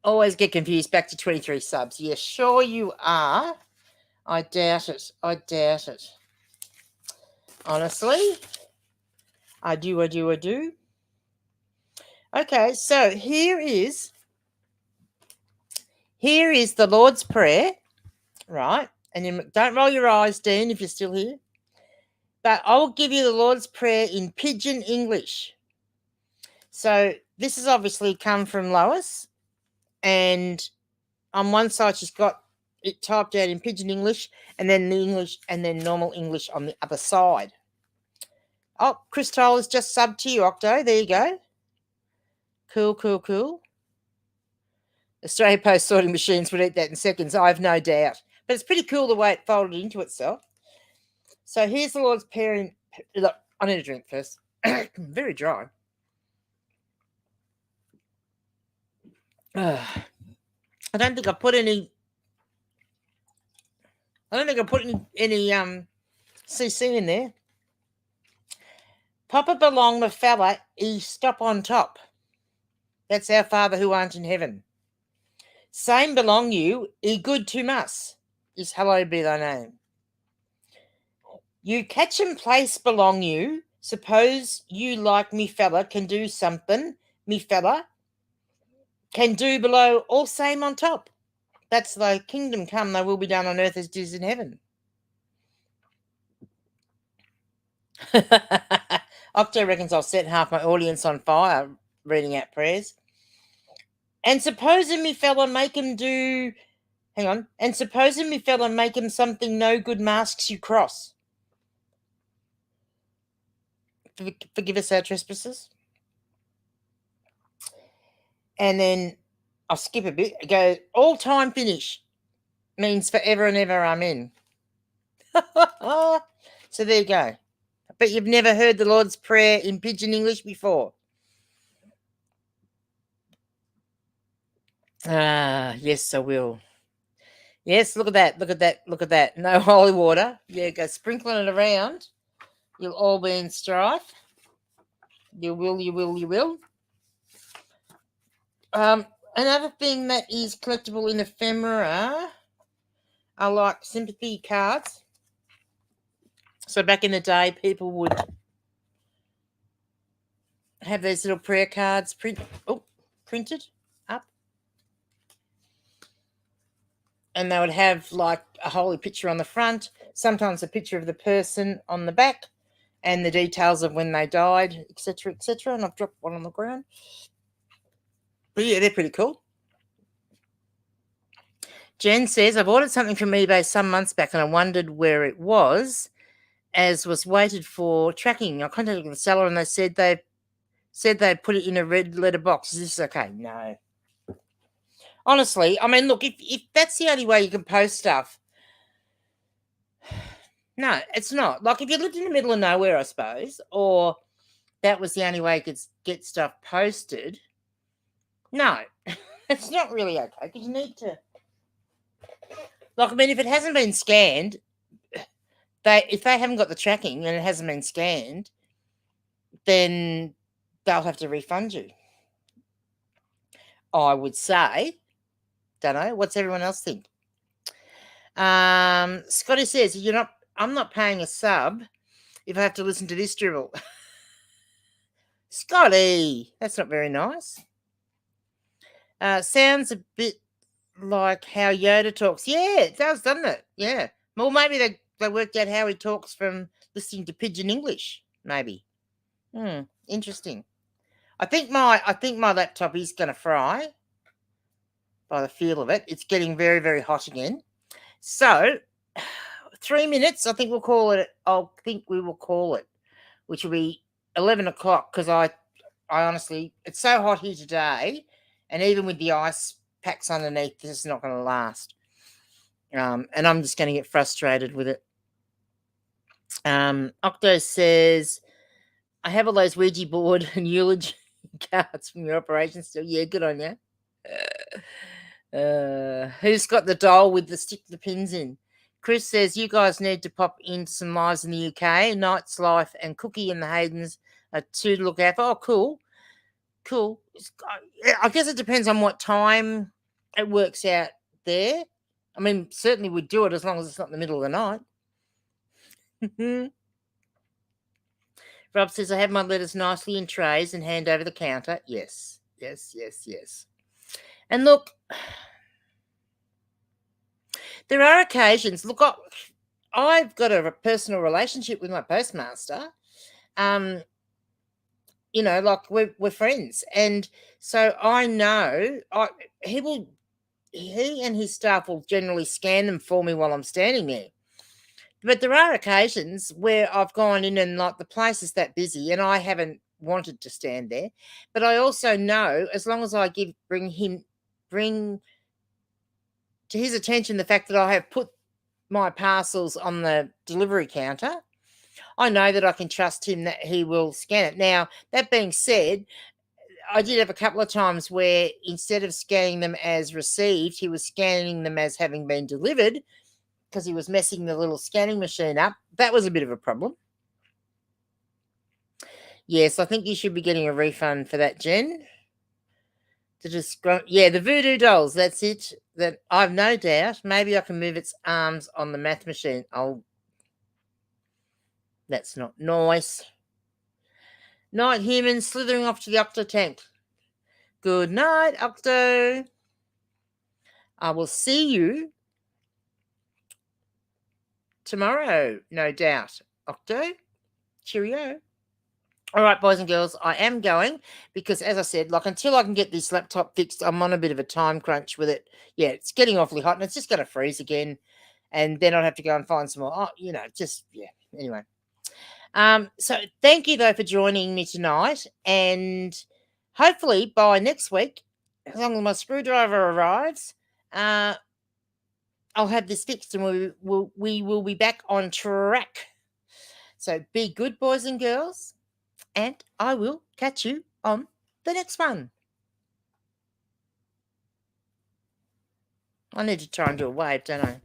Always get confused. Back to 23 subs. Yeah, sure you are. I doubt it. Honestly. I do. Okay, so here is the Lord's Prayer, right? And you don't roll your eyes, Dean, if you're still here. But I'll give you the Lord's Prayer in Pidgin English. So this has obviously come from Lois, and on one side she's got it typed out in Pidgin English, and then the English, and then normal English on the other side. Oh, Chris Tyler's just subbed to you, Octo. There you go. Cool. Australia Post sorting machines would eat that in seconds, I have no doubt. But it's pretty cool the way it folded into itself. So here's the Lord's Prayer. Look, I need a drink first. Very dry. I don't think I put any CC in there. Papa belong the fella, he stop on top. That's our Father who art in heaven. Same belong you, he good to us, is hallowed be thy name. You catch and place belong you, suppose you like me fella can do something, me fella can do below, all same on top. That's thy kingdom come, thy will be done on earth as it is in heaven. Octo reckons I'll set half my audience on fire reading out prayers. And supposing me fella make him do... Hang on. And supposing me fella make him something no good masks you cross. Forgive us our trespasses. And then I'll skip a bit. It goes, all time finish means forever and ever, amen. So there you go. But you've never heard the Lord's Prayer in Pidgin English before. Yes, I will. Yes, look at that. Look at that. Look at that. No holy water. Yeah, go sprinkling it around. You'll all be in strife. You will, you will, you will. Another thing that is collectible in ephemera are like sympathy cards. So back in the day, people would have these little prayer cards printed up. And they would have like a holy picture on the front, sometimes a picture of the person on the back, and the details of when they died, etc., etc. And I've dropped one on the ground. But yeah, they're pretty cool. Jen says, I've ordered something from eBay some months back and I wondered where it was, as was waited for tracking. I contacted the seller and they said they'd put it in a red letter box. Is this okay? No. Honestly, I mean, look, if that's the only way you can post stuff, no, it's not. Like if you lived in the middle of nowhere, I suppose, or that was the only way you could get stuff posted, no, it's not really okay because you need to. Like, I mean, if it hasn't been scanned, if they haven't got the tracking and it hasn't been scanned, then they'll have to refund you. I would say. Don't know. What's everyone else think? Scotty says, I'm not paying a sub if I have to listen to this dribble. Scotty, that's not very nice. Sounds a bit like how Yoda talks. Yeah, it does, doesn't it? Yeah. Well, maybe they worked out how he talks from listening to Pidgin English. Maybe. Interesting. I think my laptop is going to fry. By the feel of it, it's getting very, very hot again. So, 3 minutes. I think we will call it, which will be 11 o'clock. Because I honestly, it's so hot here today, and even with the ice packs underneath, this is not going to last. And I'm just going to get frustrated with it. Octo says, I have all those Ouija board and eulogy cards from your operation still. Yeah, good on you. Who's got the doll with the stick the pins in? Chris says, you guys need to pop in some lives in the UK. Knight's Life and Cookie and the Haydens are two to look out for. Oh, cool. Cool. I guess it depends on what time it works out there. I mean, certainly we'd do it as long as it's not in the middle of the night. Rob says, I have my letters nicely in trays and hand over the counter. Yes, yes, yes, yes. And look, there are occasions, look, I've got a personal relationship with my postmaster. You know, like we're friends. And so I know he and his staff will generally scan them for me while I'm standing there. But there are occasions where I've gone in and like the place is that busy and I haven't wanted to stand there. But I also know as long as I bring to his attention the fact that I have put my parcels on the delivery counter, I know that I can trust him that he will scan it. Now, that being said, I did have a couple of times where instead of scanning them as received, he was scanning them as having been delivered because he was messing the little scanning machine up. That was a bit of a problem. Yes, I think you should be getting a refund for that, Jen. The voodoo dolls, that's it. That I've no doubt. Maybe I can move its arms on the math machine. That's not nice. Night, humans, slithering off to the Octo tank. Good night, Octo. I will see you tomorrow, no doubt. Octo, cheerio. All right, boys and girls, I am going because, as I said, like until I can get this laptop fixed, I'm on a bit of a time crunch with it. Yeah, it's getting awfully hot and it's just going to freeze again. And then I'll have to go and find some more. Anyway. So thank you, though, for joining me tonight. And hopefully by next week, as long as my screwdriver arrives, I'll have this fixed and we will be back on track. So be good, boys and girls. And I will catch you on the next one. I need to try and do a wave, don't I?